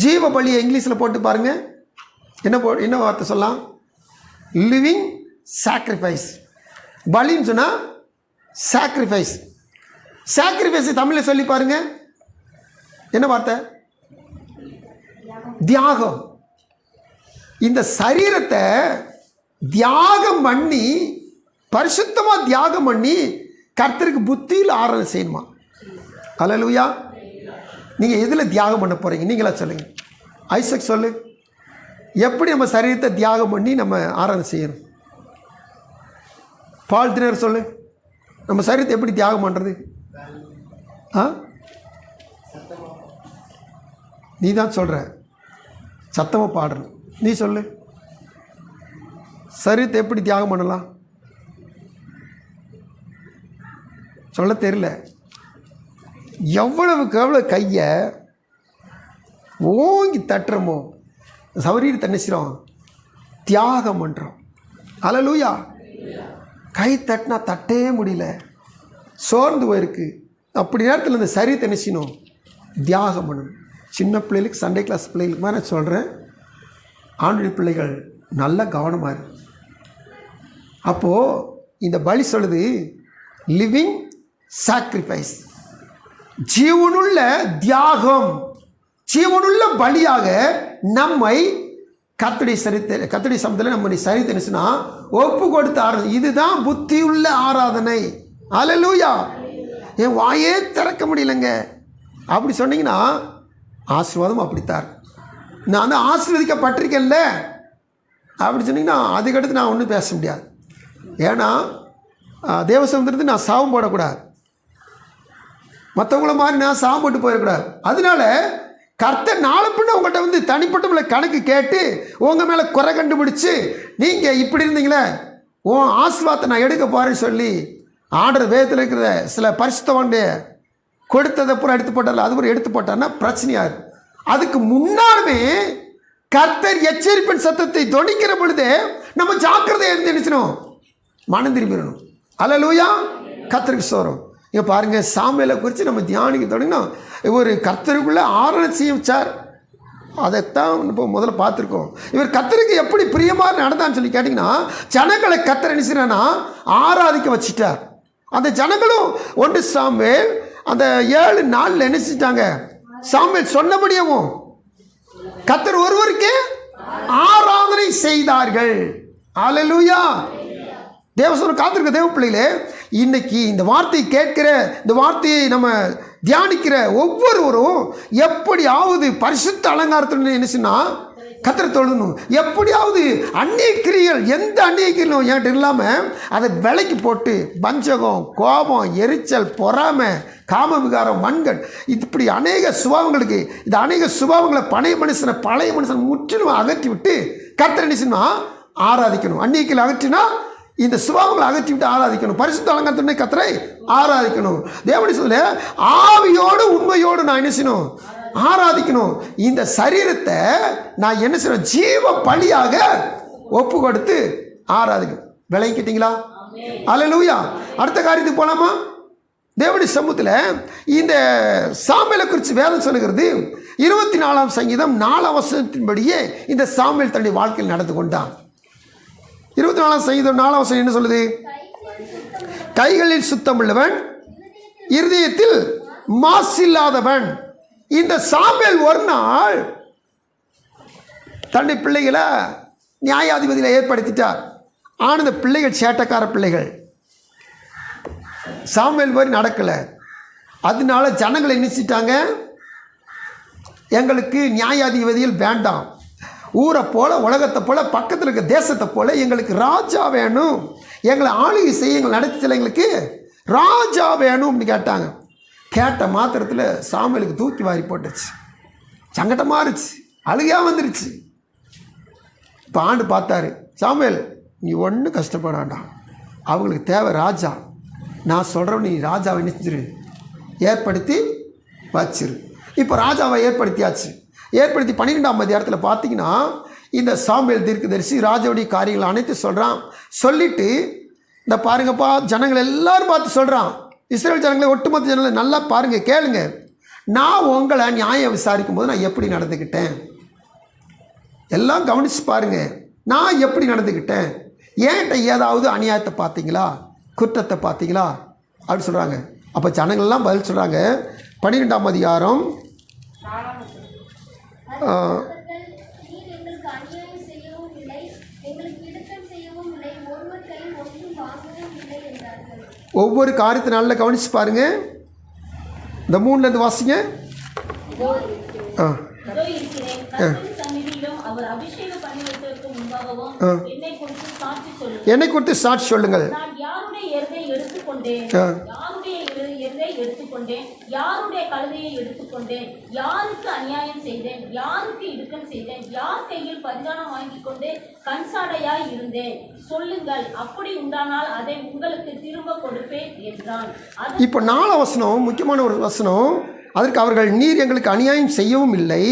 ஜீவ பலியை இங்கிலீஷில் போட்டு பாருங்க. என்ன வார்த்தை சொல்லலாம்? Living sacrifice. பலின்னு சொன்னால் சாக்ரிஃபைஸ். சாக்ரிஃபைஸ் தமிழில் சொல்லி பாருங்க, என்ன வார்த்தை? தியாகம். இந்த சரீரத்தை தியாகம் பண்ணி, பரிசுத்தமாக தியாகம் பண்ணி கர்த்தருக்கு புத்தியில் ஆராதனை செய்யணுமா? அல்லேலூயா. நீங்கள் எதில் தியாகம் பண்ண போகிறீங்க? நீங்களா சொல்லுங்கள். ஐசக் சொல்லு, எப்படி நம்ம சரீரத்தை தியாகம் பண்ணி நம்ம ஆராதனை செய்யணும்? பால் தினர் சொல்லு, நம்ம சரீரத்தை எப்படி தியாகம் பண்ணுறது? நீ தான் சொல்கிற, சத்தமாக பாடுறேன். நீ சொல்லு, சரீரத்தை எப்படி தியாகம் பண்ணலாம்? சொல்ல தெரியல. எவ்வளவுக்கு எவ்வளோ கையை ஓங்கி தட்டுறோமோ சரீரத்தை நினைச்சிடும், தியாகம் பண்ணுறோம். அல்லேலூயா. கை தட்டினா தட்டே முடியல, சோர்ந்து போயிருக்கு. அப்படி நேரத்தில் இந்த சரீரத்தை நினைச்சினோம், தியாகம் பண்ணணும். சின்ன பிள்ளைகளுக்கு, சண்டே கிளாஸ் பிள்ளைகளுக்கு மாதிரி நான் சொல்கிறேன், ஆண்டி பிள்ளைகள் நல்ல கவனமாக இருக்கு. அப்போது இந்த பலி சொல்லுது லிவிங் சாக்ரிஃபைஸ், ஜீவனுள்ள தியாகம், ஜீவனுள்ள பலியாக நம்மை கர்த்தருடைய சமூகத்தில் நம்முடைய சரீரத்தை நினைச்சுனா ஒப்பு கொடுத்து ஆராதனை. இதுதான் புத்தியுள்ள ஆராதனை. அல்லேலூயா. என் வாயே திறக்க முடியலைங்க அப்படி சொன்னீங்கன்னா ஆசீர்வாதம் அப்படித்தான். நான் தான் ஆசீர்வதிக்கப்பட்டிருக்கேன்ல அப்படி சொன்னீங்கன்னா அதுக்கடுத்து நான் ஒன்றும் பேச முடியாது. ஏன்னா தேவசமுத்திரத்து நான் சாபம் போடக்கூடாது, மற்றவங்கள மாதிரி நான் சாபம் போட்டு போயிடக்கூடாது. அதனால கர்த்தர் நாளை பின்ன உங்கள்கிட்ட வந்து தனிப்பட்ட கணக்கு கேட்டு உங்கள் மேலே குறை கண்டுபிடிச்சி நீங்கள் இப்படி இருந்தீங்களே உன் ஆசீர்வாதத்தை நான் எடுக்க போகிறேன்னு சொல்லி ஆர்டர் வேதத்தில் இருக்கிற சில பரிசுத்தவான்டைய கொடுத்ததை பூரா எடுத்து போட்டார்ல, அது பூரா எடுத்து போட்டார்னா பிரச்சனையாக இருக்கும். அதுக்கு முன்னாலுமே கர்த்தர் எச்சரிப்பின் சத்தத்தை தொனிக்கிற பொழுதே நம்ம ஜாக்கிரதையாக இருந்து நினைச்சணும், மனம் திரும்பிடணும். அல்லேலூயா. கர்த்தருக்கு ஸ்தோத்திரம். இங்கே பாருங்கள், சாமுவேலை குறித்து நம்ம தியானிக்க தொடங்கினா இவர் கர்த்தருக்குள்ளே ஆராதனை செய்ய வச்சார். அதைத்தான் இப்போ முதல்ல பார்த்துருக்கோம். இவர் கர்த்தருக்கு எப்படி பிரியமாக நடந்தான்னு சொல்லி கேட்டிங்கன்னா, ஜனங்களை கர்த்தர் என்ன செய்யறான்னா ஆராதிக்க வச்சுட்டார். அந்த ஜனங்களும் 1 சாமுவேல் அந்த 7 நாளில் என்ன செஞ்சிட்டாங்க? சாமுவேல் சொன்னபடியவும் கர்த்தர் ஒருவருக்கே ஆராதனை செய்தார்கள். அல்லேலூயா. தேவசனம் காத்திருக்க தேவ பிள்ளைகளே, இன்னைக்கு இந்த வார்த்தையை கேட்கிற, இந்த வார்த்தையை நம்ம தியானிக்கிற ஒவ்வொருவரும் எப்படியாவது பரிசுத்த அலங்காரத்துடன் என்ன செய்யணும்னா கர்த்தரை தொழணும். எப்படியாவது அந்நிய கிரியைகள், எந்த அந்நிய கிரியும் என்கிட்ட இல்லாமல் அதை விலைக்கு போட்டு வஞ்சகம், கோபம், எரிச்சல், பொறாமை, காம விகாரம், மண்கள், இப்படி அநேக சுபாவங்களுக்கு, இந்த அநேக சுபாவங்களை பழைய மனுஷனை முற்றிலும் அகற்றி விட்டு கர்த்தரை என்ன செய்யணும்னா ஆராதிக்கணும். அந்நிய கிரியை அகற்றினா இந்த சுபாவங்களை அகற்றி விட்டு ஆராதிக்கணும். பரிசுத்த அலங்காரத்துடனே கர்த்தரை ஆராதிக்கணும். தேவனுடைய சொல்ல ஆவியோடு உண்மையோடு நான் என்ன செய்யணும்? ஆராதிக்கணும். இந்த சரீரத்தை நான் என்ன செய்யணும்? ஜீவ பலியாக ஒப்பு கொடுத்து ஆராதிக்கணும். விளங்கிக்கிட்டீங்களா? அல்லேலூயா. அடுத்த காரியத்துக்கு போலாமா? தேவனுடைய சமூகத்தில் இந்த சாமுவேலை குறித்து வேதம் சொல்லுகிறது. 24ஆம் சங்கீதம் 4ஆம் வசனத்தின்படியே இந்த சாமுவேல் தன்னுடைய வாழ்க்கையில் நடந்து கொண்டான். 24ஆம் சங்கீதம் 4ஆம் வசனம் என்ன சொல்லுது? கைகளில் சுத்தமுள்ளவன், இருதயத்தில் மாசில்லாதவன். இந்த சாமுவேல் ஒரு நாள் தன்னுடைய பிள்ளைகளை நியாயாதிபதியில் ஏற்படுத்திட்டார். ஆனால் இந்த பிள்ளைகள் சேட்டக்கார பிள்ளைகள், சாமுவேல் மாதிரி நடக்கலை. அதனால ஜனங்களை நினைச்சிட்டாங்க, எங்களுக்கு நியாயாதிபதிகள் வேண்டாம், ஊரை போல, உலகத்தை போல, பக்கத்தில் இருக்க தேசத்தை போல எங்களுக்கு ராஜா வேணும், எங்களை ஆளுகை செய்ய, எங்களை நடத்தி செல்ல எங்களுக்கு ராஜா வேணும் அப்படின்னு கேட்டாங்க. கேட்ட மாத்திரத்தில் சாமுவேலுக்கு தூக்கி வாரி போட்டுச்சு. சங்கடமாக இருந்துச்சு, அழுகையாக வந்துருச்சு. இப்போ ஆண்டு பார்த்தாரு, சாமுவேல் நீ ஒன்றும் கஷ்டப்பட வேண்டாம், அவங்களுக்கு தேவை ராஜா. நான் சொல்கிறேன், நீ ராஜாவை நினைச்சிரு, ஏற்படுத்தி வச்சிரு. இப்போ ராஜாவை ஏற்படுத்தியாச்சு. ஏற்படுத்தி 12ஆம் அதிகாரத்தில் பார்த்தீங்கன்னா இந்த சாமுவேல் தீர்க்கதரிசி ராஜாவுடைய காரியங்கள் அனைத்து சொல்கிறான். சொல்லிவிட்டு இந்த பாருங்கப்பா, ஜனங்கள் எல்லாரும் பார்த்து சொல்கிறான், இஸ்ரேல் ஜனங்களை, ஒட்டுமொத்த ஜனங்களை நல்லா பாருங்கள், கேளுங்க, நான் உங்களை நியாயம் விசாரிக்கும் போது நான் எப்படி நடந்துக்கிட்டேன், எல்லாம் கவனித்து பாருங்கள், நான் எப்படி நடந்துக்கிட்டேன், ஏன்ட்ட ஏதாவது அநியாயத்தை பார்த்தீங்களா, குற்றத்தை பார்த்தீங்களா அப்படின்னு சொல்கிறாங்க. அப்போ ஜனங்கள்லாம் பதில் சொல்கிறாங்க. 12ஆம் அதிகாரம் நீர் எங்களுக்கு அநியாயம் செய்யவும் இல்லை, எங்களுக்கு இடுக்கண் செய்யவும் இல்லை, ஒருவர் கையில் ஒன்றும் வாங்கவும் இல்லை என்றார்கள். ஒவ்வொரு காரியத்தை நல்லா கவனித்து பாருங்கள். இந்த 3லேருந்து வாசிங்க. இதோ இருக்கிறேன், கர்த்தரின் சந்நிதியிலும் அவர் அபிஷேகம் பண்ணி வைத்ததற்கு முன்பாகவும் என்னை குறித்து சாட்சி சொல்லுங்கள். என்னை குறித்து சாட்சி சொல்லுங்கள். நான் யாருடைய எருதை எடுத்துக்கொண்டேன், யாருடைய எருதை எடுத்துக்கொண்டேன், யாருடைய கழுதையை எடுத்துக்கொண்டேன், யாருக்கு அநியாயம் செய்தேன், யாருக்கு இடுக்கண் செய்தேன், யார் கையில் பரிதானம் வாங்கி கொண்டு கண்சாடையாய் இருந்தேன், சொல்லுங்கள், அப்படி உண்டானால் அதை உங்களுக்கு திரும்ப கொடுப்பேன் என்றான். இப்போ 4 வசனம் முக்கியமான ஒரு வசனம். அதற்கு அவர்கள், நீர் எங்களுக்கு அநியாயம் செய்யவும் இல்லை,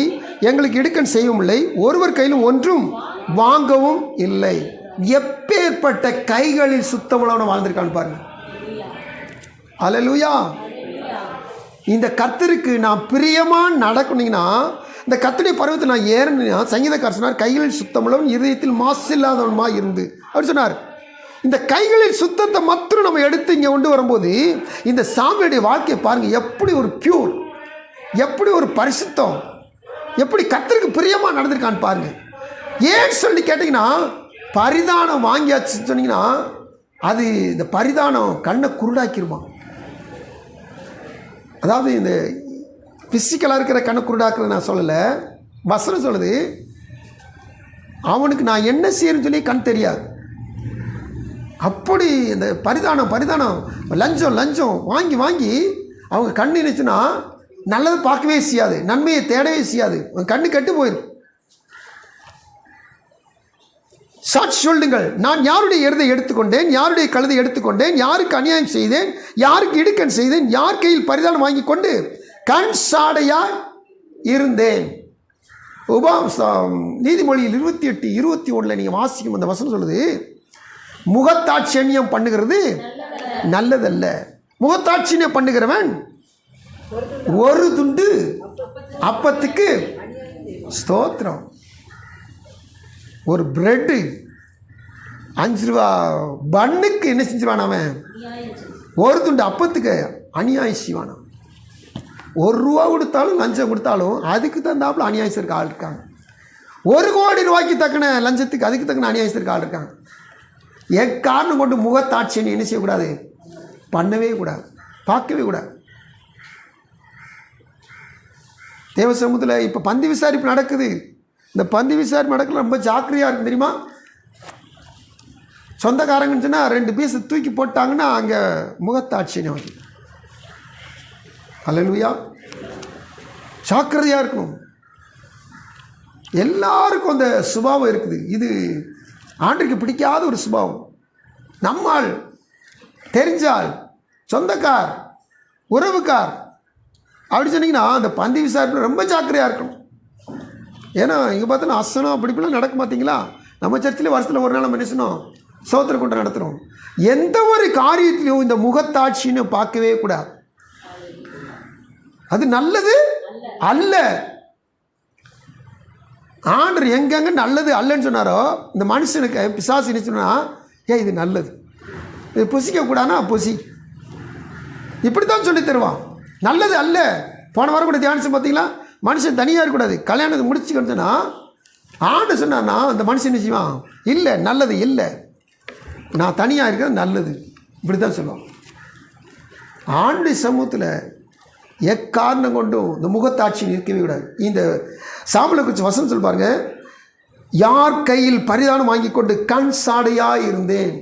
எங்களுக்கு இடுக்கண் செய்யவும் இல்லை, ஒருவர் கையிலும் ஒன்றும் வாங்கவும் இல்லை. எப்பேற்பட்ட கைகளில் சுத்தமுள்ளவன வாழ்ந்திருக்கான்னு பாருங்க. அல்லேலூயா. இந்த கர்த்தருக்கு நான் பிரியமாக நடக்கணுங்கன்னா, இந்த கர்த்தருடைய பருவத்தை நான் ஏறணும்னா, சங்கீதக்காரர் சொன்னார், கைகளில் சுத்தமுள்ளவன் இருதயத்தில் மாசு இல்லாதவனுமா இருந்து அப்படி சொன்னார். இந்த கைகளில் சுத்தத்தை மாத்திரம் நம்ம எடுத்து இங்கே கொண்டு வரும்போது இந்த சாமியுடைய வாழ்க்கையை பாருங்கள், எப்படி ஒரு பியூர், எப்படி ஒரு பரிசுத்தம், எப்படி கர்த்தருக்கு பிரியமாக நடந்திருக்கான்னு பாருங்கள். ஏன்னு சொல்லி கேட்டிங்கன்னா, பரிதானம் வாங்கியாச்சுன்னு சொன்னீங்கன்னா அது இந்த பரிதானம் கண்ணை குருடாக்கிருமா. அதாவது இந்த ஃபிசிக்கலாக இருக்கிற கண்ணை குருடாக்குறது நான் சொல்லலை, வசனம் சொல்லுது, அவனுக்கு நான் என்ன செய்யணும்னு சொல்லி கண் தெரியாது. அப்படி இந்த பரிதானம் லஞ்சம் வாங்கி அவங்க கண் நினைச்சுன்னா நல்லது பார்க்கவே செய்யாது, நன்மையை தேடவே செய்யாது, கண்ணு கெட்டு போயிடும். சாட்சி சொல்லுங்கள், நான் யாருடைய எருதை எடுத்துக்கொண்டேன், யாருடைய கழுதை எடுத்துக்கொண்டேன், யாருக்கு அநியாயம் செய்தேன், யாருக்கு இடுக்கண் செய்தேன், யார் கையில் பரிதானம் வாங்கி கொண்டு கண் சாடையாய் இருந்தேன். நீதிமொழியில் 28:21 நீங்கள் வாசிக்கும் அந்த வசனம் சொல்லுது, முகத்தாட்சியம் பண்ணுகிறது நல்லதல்ல, முகத்தாட்சியம் பண்ணுகிறவன் ஒரு துண்டு அப்பத்துக்கு ஸ்தோத்திரம். ஒரு பிரெட்டு 5 ரூபா பன்னுக்கு என்ன செஞ்சிருவான் அவன், ஒரு துண்டு அப்பத்துக்கு அநியாயம் செய்வான். 1 ரூபா கொடுத்தாலும் லஞ்சம் கொடுத்தாலும் அதுக்கு தந்தாப்புல அநியாயம் இருக்க ஆள் இருக்காங்க. 1 கோடி ரூபாய்க்கு தக்கன லஞ்சத்துக்கு அதுக்கு தக்கன அநியாயம் இருக்க ஆள் இருக்காங்க. எக்காரணம் கொண்டு முகத்தாட்சியை என்ன செய்யக்கூடாது, பண்ணவே கூடாது, பார்க்கவே கூடாது. தேவ சமூகத்தில் இப்போ பந்தி விசாரிப்பு நடக்குது. இந்த பந்தி விசாரிப்பு நடக்கல, ரொம்ப ஜாக்கிரதையாக இருக்கும் தெரியுமா. சொந்தக்காரங்கன்னு சொன்னால் 2 பீஸ் தூக்கி போட்டாங்கன்னா அங்கே முகத்தாட்சியம் வந்து. அல்லேலூயா. ஜாக்கிரதையாக இருக்கணும். எல்லாருக்கும் அந்த சுபாவம் இருக்குது. இது ஆண்டுக்கு பிடிக்காத ஒரு சுபாவம். நம்மால், தெரிஞ்சால், சொந்தக்கார், உறவுக்கார் அப்படி சொன்னீங்கன்னா அந்த பந்தி விசாரிப்பில் ரொம்ப ஜாக்கிரதையாக இருக்கணும். ஏன்னா இங்கே பார்த்தோன்னா அசனம் அப்படி இப்படிலாம் நடக்கும். பார்த்தீங்களா, நம்ம சர்ச்சில் வருஷத்தில் ஒரு நாள் நம்ம நினைச்சணும் சோத்திர கூட்டம் நடத்துகிறோம். எந்த ஒரு காரியத்திலையும் இந்த முகத்தாட்சின்னு பார்க்கவே கூடாது. அது நல்லது அல்ல. ஆண்டவர் எங்கெங்க நல்லது அல்லன்னு சொன்னாரோ, இந்த மனுஷனுக்கு பிசாசு என்ன சொன்னா, இது நல்லது, இது புசிக்கக்கூடாதுன்னா புசி, இப்படித்தான் சொல்லி தருவான். நல்லது அல்ல. போன வாரம் கூட தியானிச்சு பார்த்தீங்களா, மனுஷன் தனியாக இருக்கக்கூடாது, கல்யாணத்தை முடிச்சுக்கணும்னு சொன்னால் ஆண்டு சொன்னான்னா அந்த மனுஷன் என்ன செய்வான், இல்லை நல்லது இல்லை, நான் தனியாக இருக்கிறது நல்லது, இப்படி தான் சொல்லுவான். ஆண்டு சமூகத்தில் எக்காரணம் கொண்டும் இந்த முகத்தாட்சி இருக்கவே கூடாது. இந்த சாமுவேலை குறித்து வசனம் சொல்லி பாருங்க, யார் கையில் பரிதானம் வாங்கி கொண்டு கண் சாடையாக இருந்தேன்.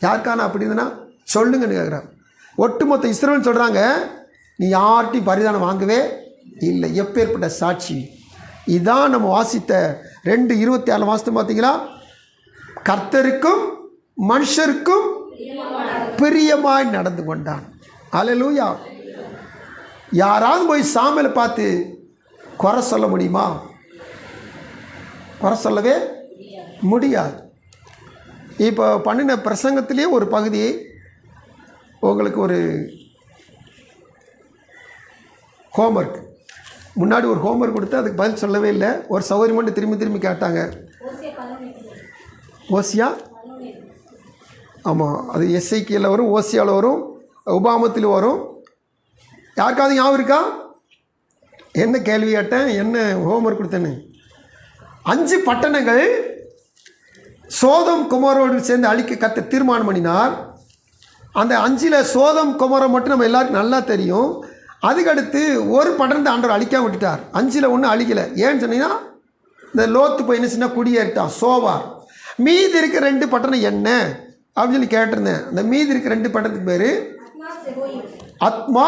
யாருக்கான அப்படி இருந்தேன்னா சொல்லுங்கன்னு கேட்குறாங்க. ஒட்டுமொத்த இஸ்ரவேல் சொல்கிறாங்க, நீ யார்கிட்டையும் பரிதானம் வாங்கவே இல்லை. எப்பேற்பட்ட சாட்சி, இதான் நம்ம வாசித்த 2:26 வாசித்து பார்த்தீங்களா? கர்த்தருக்கும் மனுஷருக்கும் பிரியமாய் நடந்து கொண்டான். அல்லேலூயா. யாராவது போய் சாமுவேலை பார்த்து குறை சொல்ல முடியுமா? குறை சொல்லவே முடியாது. இப்போ பண்ணின பிரசங்கத்திலே ஒரு பகுதி உங்களுக்கு ஒரு ஹோம்ஒர்க், முன்னாடி ஒரு ஹோம்ஒர்க் கொடுத்து அதுக்கு பதில் சொல்லவே இல்லை. ஒரு சௌகரியம் மட்டும் திரும்பி திரும்பி கேட்டாங்க. ஓசியா, ஆமாம், அது எஸ்ஐக்கியில் வரும், ஓசியாவில் வரும், உபாமத்தில் வரும். யாருக்காவது ஞாபகம் இருக்கா? என்ன கேள்வி கேட்டேன், என்ன ஹோம்ஒர்க் கொடுத்தேன்னு? 5 பட்டணங்கள் சோதம் குமாரோடு சேர்ந்து அழிக்க கர்த்தர் தீர்மானம் பண்ணினார். அந்த 5ல் சோதம் குமாரம் மட்டும் நம்ம எல்லாருக்கும் நல்லா தெரியும். அதுக்கடுத்து ஒரு பட்டணத்தை ஆண்டவர் அழிக்காம விட்டுட்டார். 5ல் ஒன்றும் அழிக்கலை. ஏன்னு சொன்னீங்கன்னா, இந்த லோத்து போய் என்ன சின்ன குடியேறிட்டான், சோவார். மீதி இருக்க 2 பட்டணம் என்ன அப்படின்னு சொல்லி கேட்டிருந்தேன். அந்த மீதி இருக்க 2 பட்டணத்துக்கு பேர் அத்மா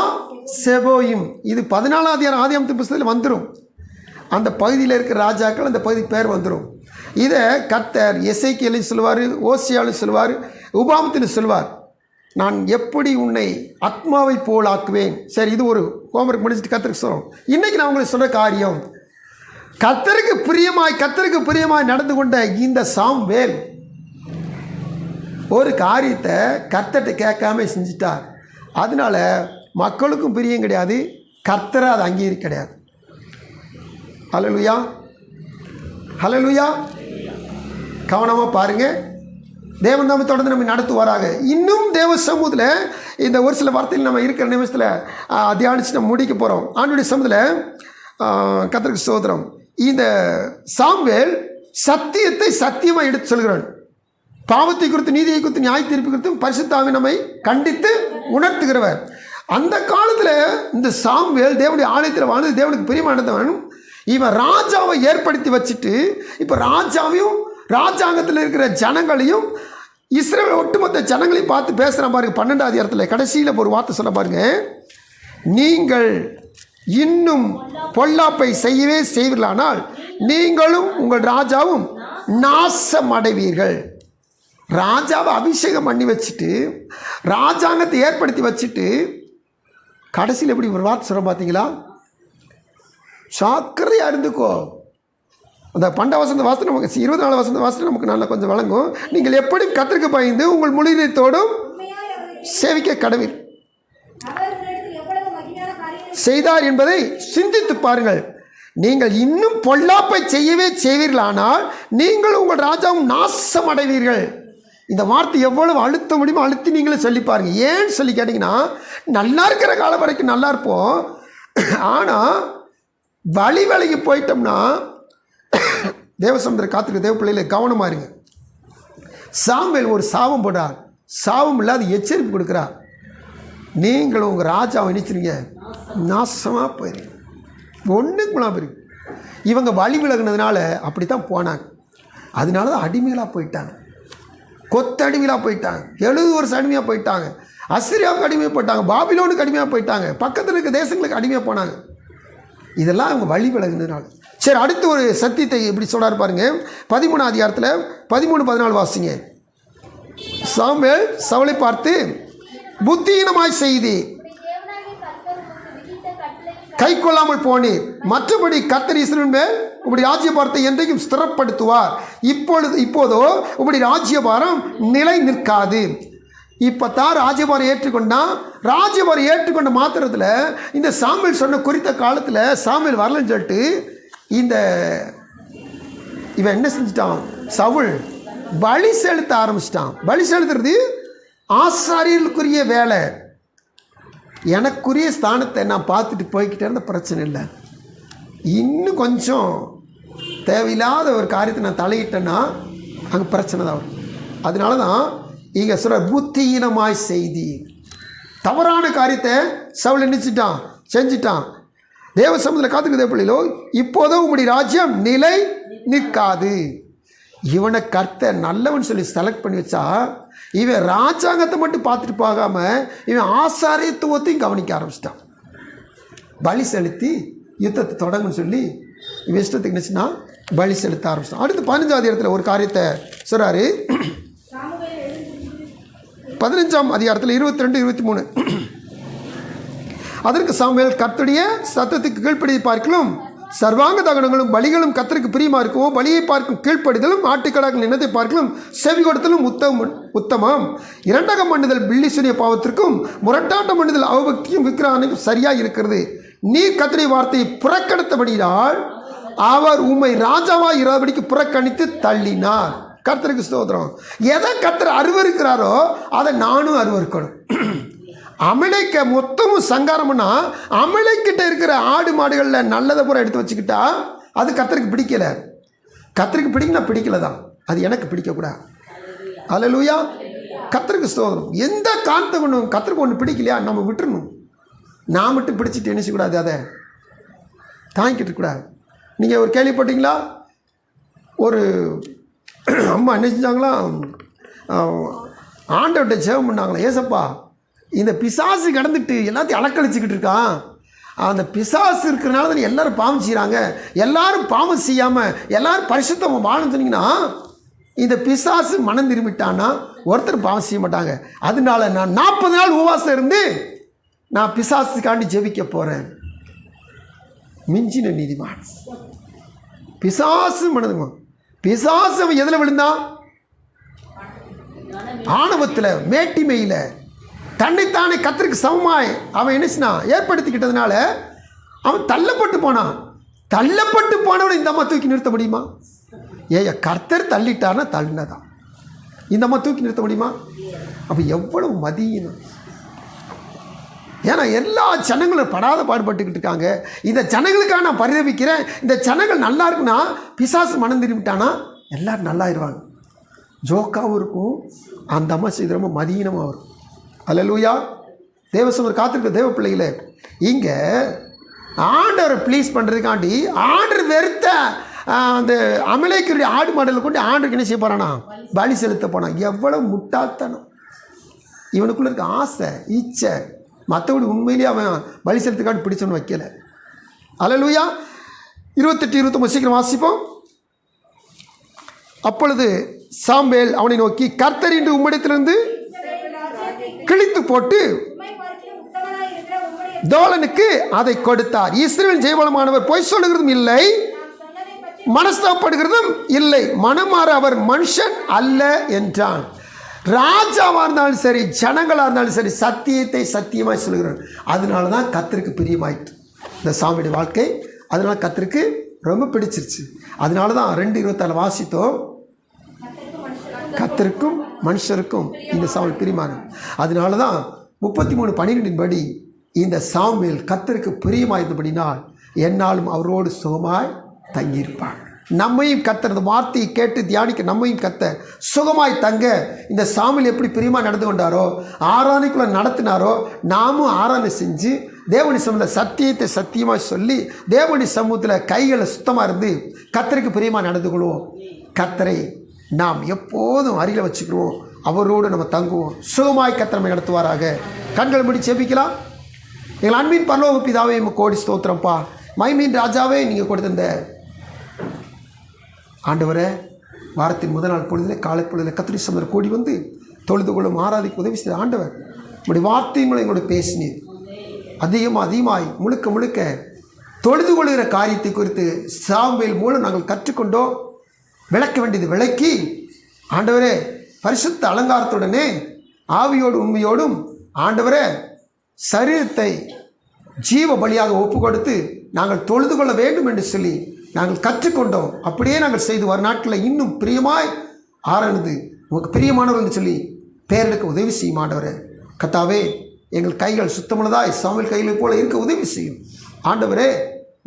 செபோயிம். இது 14 ஆதியாகமத்து புத்தகத்தில் வந்துடும். அந்த பகுதியில் இருக்கிற ராஜாக்கள் அந்த பகுதி பேர் வந்துடும். இதை கர்த்தர் எசேக்கியேலையும் சொல்லுவார், ஓசியாவிலும் சொல்லுவார், உபாமத்திலும் சொல்லுவார். நான் எப்படி உன்னை ஆத்மாவை போல் ஆக்குவேன். சரி, இது ஒரு ஹோம்ஒர்க் முடிச்சுட்டு கர்த்தருக்கு சொல்கிறோம். இன்றைக்கி நான் உங்களுக்கு சொல்கிற காரியம், கர்த்தருக்கு பிரியமாய் நடந்து கொண்ட இந்த சாமுவேல் ஒரு காரியத்தை கர்த்தர்கிட்ட கேட்காம செஞ்சிட்டார். அதனால மக்களுக்கும் பிரியம் கிடையாது, கர்த்தரை அது அங்கீகரிக்க கிடையாது. ஹல்லேலூயா, ஹல்லேலூயா. கவனமாக பாருங்கள். தேவன் நாம தொடர்ந்து நம்ம நடத்துவாராக. இன்னும் தேவ சமூகத்தில் இந்த ஒரு சில வார்த்தையில் நம்ம இருக்கிற நிமிஷத்தில் தியானித்து நம்ம முடிக்க போகிறோம். ஆண்டுடைய சமூகத்தில் கர்த்தருக்கு ஸ்தோத்திரம். இந்த சாமுவேல் சத்தியத்தை சத்தியமாக எடுத்து சொல்கிறான். பாவத்தை குறித்து, நீதியை குறித்து, நியாய தீர்ப்பு குறித்தும் பரிசுத்த ஆவி நம்மை கண்டித்து உணர்த்துகிறவர். அந்த காலத்தில் இந்த சாமுவேல் தேவனுடைய ஆலயத்தில் வாழ்ந்து தேவனுக்கு பிரியமானவன். இவன் ராஜாவை ஏற்படுத்தி வச்சுட்டு இப்போ ராஜாவையும் ராஜாங்கத்தில் இருக்கிற ஜனங்களையும் இஸ்ரவேல் ஒட்டுமொத்த ஜனங்களையும் பார்த்து பேசுகிற பாருங்க. 12வது அதிகாரத்தில் கடைசியில் ஒரு வார்த்தை சொல்ல பாருங்க. நீங்கள் இன்னும் பொல்லாப்பை செய்யவே செய்வீர்களானால் நீங்களும் உங்கள் ராஜாவும் நாசம் அடைவீர்கள். ராஜாவை அபிஷேகம் பண்ணி வச்சுட்டு, ராஜாங்கத்தை ஏற்படுத்தி வச்சுட்டு, கடைசியில் எப்படி ஒரு வார்த்தை சொல்ல பார்த்தீங்களா? சாக்கிரதையாக இருந்துக்கோ. அந்த 12 வசந்த வாசனை நமக்கு 24 வசந்த வாசனை நமக்கு நல்லா கொஞ்சம் வழங்கும். நீங்கள் எப்படி கர்த்தருக்கு பயந்து உங்கள் முழு இதயத்தோடும் சேவிக்க கடவீர் செய்தார் என்பதை சிந்தித்து பாருங்கள். நீங்கள் இன்னும் பொல்லாப்பை செய்யவே செய்வீர்களானால் நீங்கள் உங்கள் ராஜாவும் நாசம் அடைவீர்கள். இந்த வார்த்தை எவ்வளவு அழுத்த முடியுமோ அழுத்தி நீங்களே சொல்லி பாருங்கள். ஏன்னு சொல்லி கேட்டிங்கன்னா, நல்லா இருக்கிற காலம் வரைக்கும் நல்லா இருப்போம். ஆனால் வழி விலகி போயிட்டோம்னா தேவசமுத்திர காத்திருக்க தேவ பிள்ளைகளை கவனமாக இருங்க. சாமுவேல் ஒரு சாபம் போட்டார். சாபம் இல்லாத எச்சரிப்பு கொடுக்குறார். நீங்களும் உங்கள் ராஜாவை நினைச்சிருங்க, நாசமாக போயிருங்க, ஒன்றுக்கு போனால் போயிருங்க. இவங்க வழி விலகுனதுனால அப்படி தான் போனாங்க. அதனால தான் அடிமைகளாக போயிட்டாங்க, கொத்தடிமைகளாக போயிட்டாங்க, 70 வருஷம் அடிமையாக போயிட்டாங்க, அசிரியாவுக்கு அடிமையாக போயிட்டாங்க, பாபிலோனுக்கு அடிமையாக போயிட்டாங்க, பக்கத்தில் இருக்க தேசங்களுக்கு அடிமையாக போனாங்க. இதெல்லாம் அவங்க வழி விலகுனதுனால. சரி, அடுத்து ஒரு சத்தியத்தை இப்படி சொல்கிறாரு பாருங்க. 13வது அதிகாரத்தில் 13-14 வாசிங்க. சாமுவேல் சவுலை பார்த்து புத்தியீனமாய் செய்தி கை கொள்ளாமல் போனீர், மற்றபடி கர்த்தர் இஸ்ரவேலின் மேல் உம்முடைய ராஜ்யபாரத்தை என்றைக்கும் ஸ்திரப்படுத்துவார். இப்போதோ உம்முடைய ராஜ்யபாரம் நிலை நிற்காது. இப்போ தான் ராஜ்யபாரம் ஏற்றுக்கொண்டா. ராஜ்யபாரம் ஏற்றுக்கொண்ட மாத்திரத்தில் இந்த சாமுவேல் சொன்ன குறித்த காலத்தில் சாமுவேல் வரலன்னு சொல்லிட்டு இவன் என்ன செஞ்சிட்டான், சவுல் பலி செலுத்த ஆரம்பிச்சிட்டான். பலி செலுத்துறது ஆசாரியர்களுக்குரிய வேலை. எனக்குரிய ஸ்தானத்தை நான் பார்த்துட்டு போய்கிட்டே இருந்த பிரச்சனை இல்லை. இன்னும் கொஞ்சம் தேவையில்லாத ஒரு காரியத்தை நான் தலையிட்டேன்னா அங்கே பிரச்சனை தான் வரும். அதனால தான் இங்கே சொல்கிற புத்தியீனமாய் செய்தி. தவறான காரியத்தை சவுல் நினைச்சிட்டான், செஞ்சிட்டான். தேவ சமூகத்தில் காத்துக்கு தேவப்பிள்ளையிலோ இப்போதும் உங்களுடைய ராஜ்யம் நிலை நிற்காது. இவனை கர்த்தர் நல்லவன் சொல்லி செலக்ட் பண்ணி வச்சா, இவன் ராஜாங்கத்தை மட்டும் பார்த்துட்டு போகாமல் இவன் ஆசாரியத்துவத்தையும் கவனிக்க ஆரம்பிச்சிட்டான். பலி செலுத்தி யுத்தத்தை தொடங்குன்னு சொல்லி இவன் இஷ்டத்துக்கு நினச்சின்னா பலி செலுத்த ஆரம்பிச்சிட்டான். அடுத்து 15ஆம் இடத்துல ஒரு காரியத்தை சொல்கிறாரு. 15ஆம் அதிகாரத்தில் 22, 23. அதற்கு சாமுவேல் கர்த்தருடைய சத்தத்துக்கு கீழ்ப்படியை பார்க்கலும் சர்வாங்க தகனங்களும் பலிகளும் கர்த்தருக்கு பிரியமா இருக்கவும் பலியை பார்க்கும் கீழ்ப்படிதலும் ஆட்டுக்கடாக்கள் இனத்தை பார்க்கலும் செவி கொடுத்தலும் உத்தமம். இரண்டகம் பண்ணுதல் பில்லி சுனிய பாவத்திற்கும் முரட்டாட்டம் பண்ணுதல் அவபக்தியும் விக்கிரகனுக்கும் சரியாக இருக்கிறது. நீ கர்த்தருடைய வார்த்தையை புறக்கணித்தபடியால் அவர் உம்மை ராஜாவாக இராதபடிக்கு புறக்கணித்து தள்ளினார். கர்த்தருக்கு ஸ்தோத்திரம். எதை கர்த்தர் அருவருக்கிறாரோ அதை நானும் அருவருக்கணும். அமலைக்க மொத்தமும் சங்காரம்னா அமலைக்கிட்ட இருக்கிற ஆடு மாடுகளில் நல்லதை பூரா எடுத்து வச்சுக்கிட்டா அது கர்த்தருக்கு பிடிக்கலை. கர்த்தருக்கு பிடிக்கல தான், அது எனக்கு பிடிக்கக்கூடாது. அல்லேலூயா. கர்த்தருக்கு ஸ்தோத்திரம். எந்த காரணத்தை கொண்டு கர்த்தருக்கு ஒன்று பிடிக்கலையா நம்ம விட்டுறணும். நான் மட்டும் பிடிச்சிட்டு நினைச்சக்கூடாது, அதை தாங்கிக்கிட்டு கூடாது. நீங்கள் ஒரு கேள்விப்பட்டீங்களா? ஒரு அம்மா என்ன செஞ்சாங்களா, ஆண்டவர்கிட்ட ஜெபம் பண்ணாங்களா, ஏசப்பா இந்த பிசாசு கடந்துட்டு எல்லாத்தையும் அலக்கழிச்சிக்கிட்டு இருக்கான், அந்த பிசாசு இருக்கிறனால தான் எல்லோரும் பாவம் செய்கிறாங்க, எல்லோரும் பாவம் செய்யாமல் எல்லோரும் பரிசுத்தமாக வாழன்னு சொன்னீங்கன்னா இந்த பிசாசு மனம் திரும்பிட்டான்னா ஒருத்தர் பாவம் செய்ய மாட்டாங்க. அதனால நான் 40 நாள் உபவாசம் இருந்து நான் பிசாசுக்காண்டி ஜெபிக்க போகிறேன். மிஞ்சின நீதிமான். பிசாசு மனதுமா, பிசாசு அவன் எதில் விழுந்தான்? ஆணவத்தில், மேட்டிமையில், தன்னைத்தானே கர்த்தருக்கு சமமாய் அவன் என்னச்சுனா ஏற்படுத்திக்கிட்டதுனால அவன் தள்ளப்பட்டு போனான். தள்ளப்பட்டு போனவனை இந்த அம்மா தூக்கி நிறுத்த முடியுமா? கர்த்தர் தள்ளிட்டார்னா தள்ளினதான். இந்த அம்மா தூக்கி நிறுத்த முடியுமா? அப்போ எவ்வளவு மதியினம். ஏன்னா எல்லா ஜனங்களும் படாத பாடுபட்டுக்கிட்டு இருக்காங்க. இந்த ஜனங்களுக்காக நான் பரிதவிக்கிறேன். இந்த ஜனங்கள் நல்லா இருக்குன்னா பிசாசு மனம் திரும்பிட்டானா எல்லோரும் நல்லாயிருவாங்க. ஜோக்காகவும் இருக்கும், அந்த அம்மா செய்து ரொம்ப மதியினமாக வரும். அல்லேலூயா. தேவசமர் காத்திருக்க தேவ பிள்ளைகளே, இங்கே ஆண்டவரை ப்ளீஸ் பண்ணுறதுக்காண்டி ஆண்டர் வெறுத்த அந்த அமலேக்கருடைய ஆடு மாடலை கொண்டு ஆண்டருக்கு என்ன செய்ய போகிறானா? பலி செலுத்த போனான். எவ்வளோ முட்டாள்தனம். இவனுக்குள்ளே இருக்க ஆசை, இச்சை, மற்றபடி உண்மையிலேயே அவன் பலி செலுத்துக்காண்டி பிடிச்சவனு வைக்கல. அல்லேலூயா. 28, 29 சீக்கிரம் வாசிப்போம். அப்பொழுது சாமுவேல் அவனை நோக்கி, கர்த்தர் இன்று உம்மிடத்திலிருந்து கிழித்து போட்டு தோலனுக்கு அதை கொடுத்தார். இஸ்ரவேல் ஜெயபலமானவர் பொய் சொல்லுகிறதும் இல்லை, மனஸ்தாபப்படுகிறதும் இல்லை, மனமாற அவர் மனுஷன் அல்ல என்றான். ராஜாவாக இருந்தாலும் சரி, ஜனங்களாக இருந்தாலும் சரி, சத்தியத்தை சத்தியமாய் சொல்லுகிறார். அதனால தான் கர்த்தருக்கு பிரியமாயிட்டு இந்த சாமியுடைய வாழ்க்கை. அதனால கர்த்தருக்கு ரொம்ப பிடிச்சிருச்சு. அதனால தான் 2:26 வாசித்தோம். கர்த்தருக்கும் மனுஷருக்கும் இந்த சாமுவேல் பிரியமான. அதனால தான் 33:12 படி இந்த சாமுவேல் கர்த்தருக்கு பிரியமாயிருந்தபடினால் என்னாலும் அவரோடு சுகமாய் தங்கியிருப்பார். நம்மையும் கர்த்தர் இந்த வார்த்தையை கேட்டு தியானிக்க நம்மையும் கர்த்தர் சுகமாய் தங்க இந்த சாமுவேல் எப்படி பிரியமாக நடந்து கொண்டாரோ, ஆராதனைக்குள்ளே நடத்தினாரோ, நாமும் ஆராதனை செஞ்சு தேவனுடைய சமூகத்தில் சத்தியத்தை சத்தியமாக சொல்லி தேவனுடைய சமூகத்தில் கைகளை சுத்தமாக இருந்து கர்த்தருக்கு பிரியமாக நடந்து கொள்வோம். கர்த்தரை நாம் எப்போதும் அருகில் வச்சுக்கிறோம், அவரோடு நம்ம தங்குவோம். சுகமாய் கர்த்தரை நடத்துவாராக. கண்களை மூடி ஜெபிக்கலாம். எங்கள் அன்பின் பரலோக பிதாவே, கோடி ஸ்தோத்திரம்ப்பா. மைமீன் ராஜாவே, நீங்கள் கொடுத்த ஆண்டவரை வாரத்தின் முதல் நாள் பொழுதில் காலை பொழுதில் கர்த்தருடைய சமூகத்தில் கூடி வந்து தொழுது கொள்ளும் ஆராதிக்கு உதவி செய்த ஆண்டவர், உங்களுடைய வார்த்தையும் மூலம் எங்களோட பேசினீர். அதிகமாய் முழுக்க தொழுது கொள்கிற காரியத்தை குறித்து சாமுவேல் மூலம் நாங்கள் கற்றுக்கொண்டோம். விளக்க வேண்டியது விளக்கி ஆண்டவரே பரிசுத்த அலங்காரத்துடனே ஆவியோடு உண்மையோடும் ஆண்டவரே சரீரத்தை ஜீவ பலியாக ஒப்பு கொடுத்து நாங்கள் தொழுது கொள்ள வேண்டும் என்று சொல்லி நாங்கள் கற்றுக்கொண்டோம். அப்படியே நாங்கள் செய்து வர நாட்களில் இன்னும் பிரியமாய் ஆராய்ந்து உங்களுக்கு பிரியமானவர்கள் என்று சொல்லி பேரெடுக்க உதவி செய்யும். ஆண்டவரே கர்த்தாவே, எங்கள் கைகள் சுத்தமுள்ளதாய் சாமுவேல் கைகளை போல இருக்க உதவி செய்யும். ஆண்டவரே,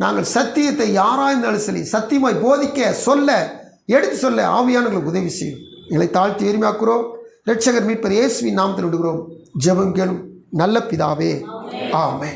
நாங்கள் சத்தியத்தை யாராயிருந்தாலும் சரி சத்தியமாய் போதிக்க சொல்ல எடுத்து சொல்ல ஆவியானவர்களுக்கு உதவி செய்யும். எங்களை தாழ்த்தி எளிமையாக்குறோம். இரட்சகர் மீட்பர் இயேசுவின் நாமத்தில் விடுகிறோம். ஜெபம் கேளும் நல்ல பிதாவே. ஆமென்.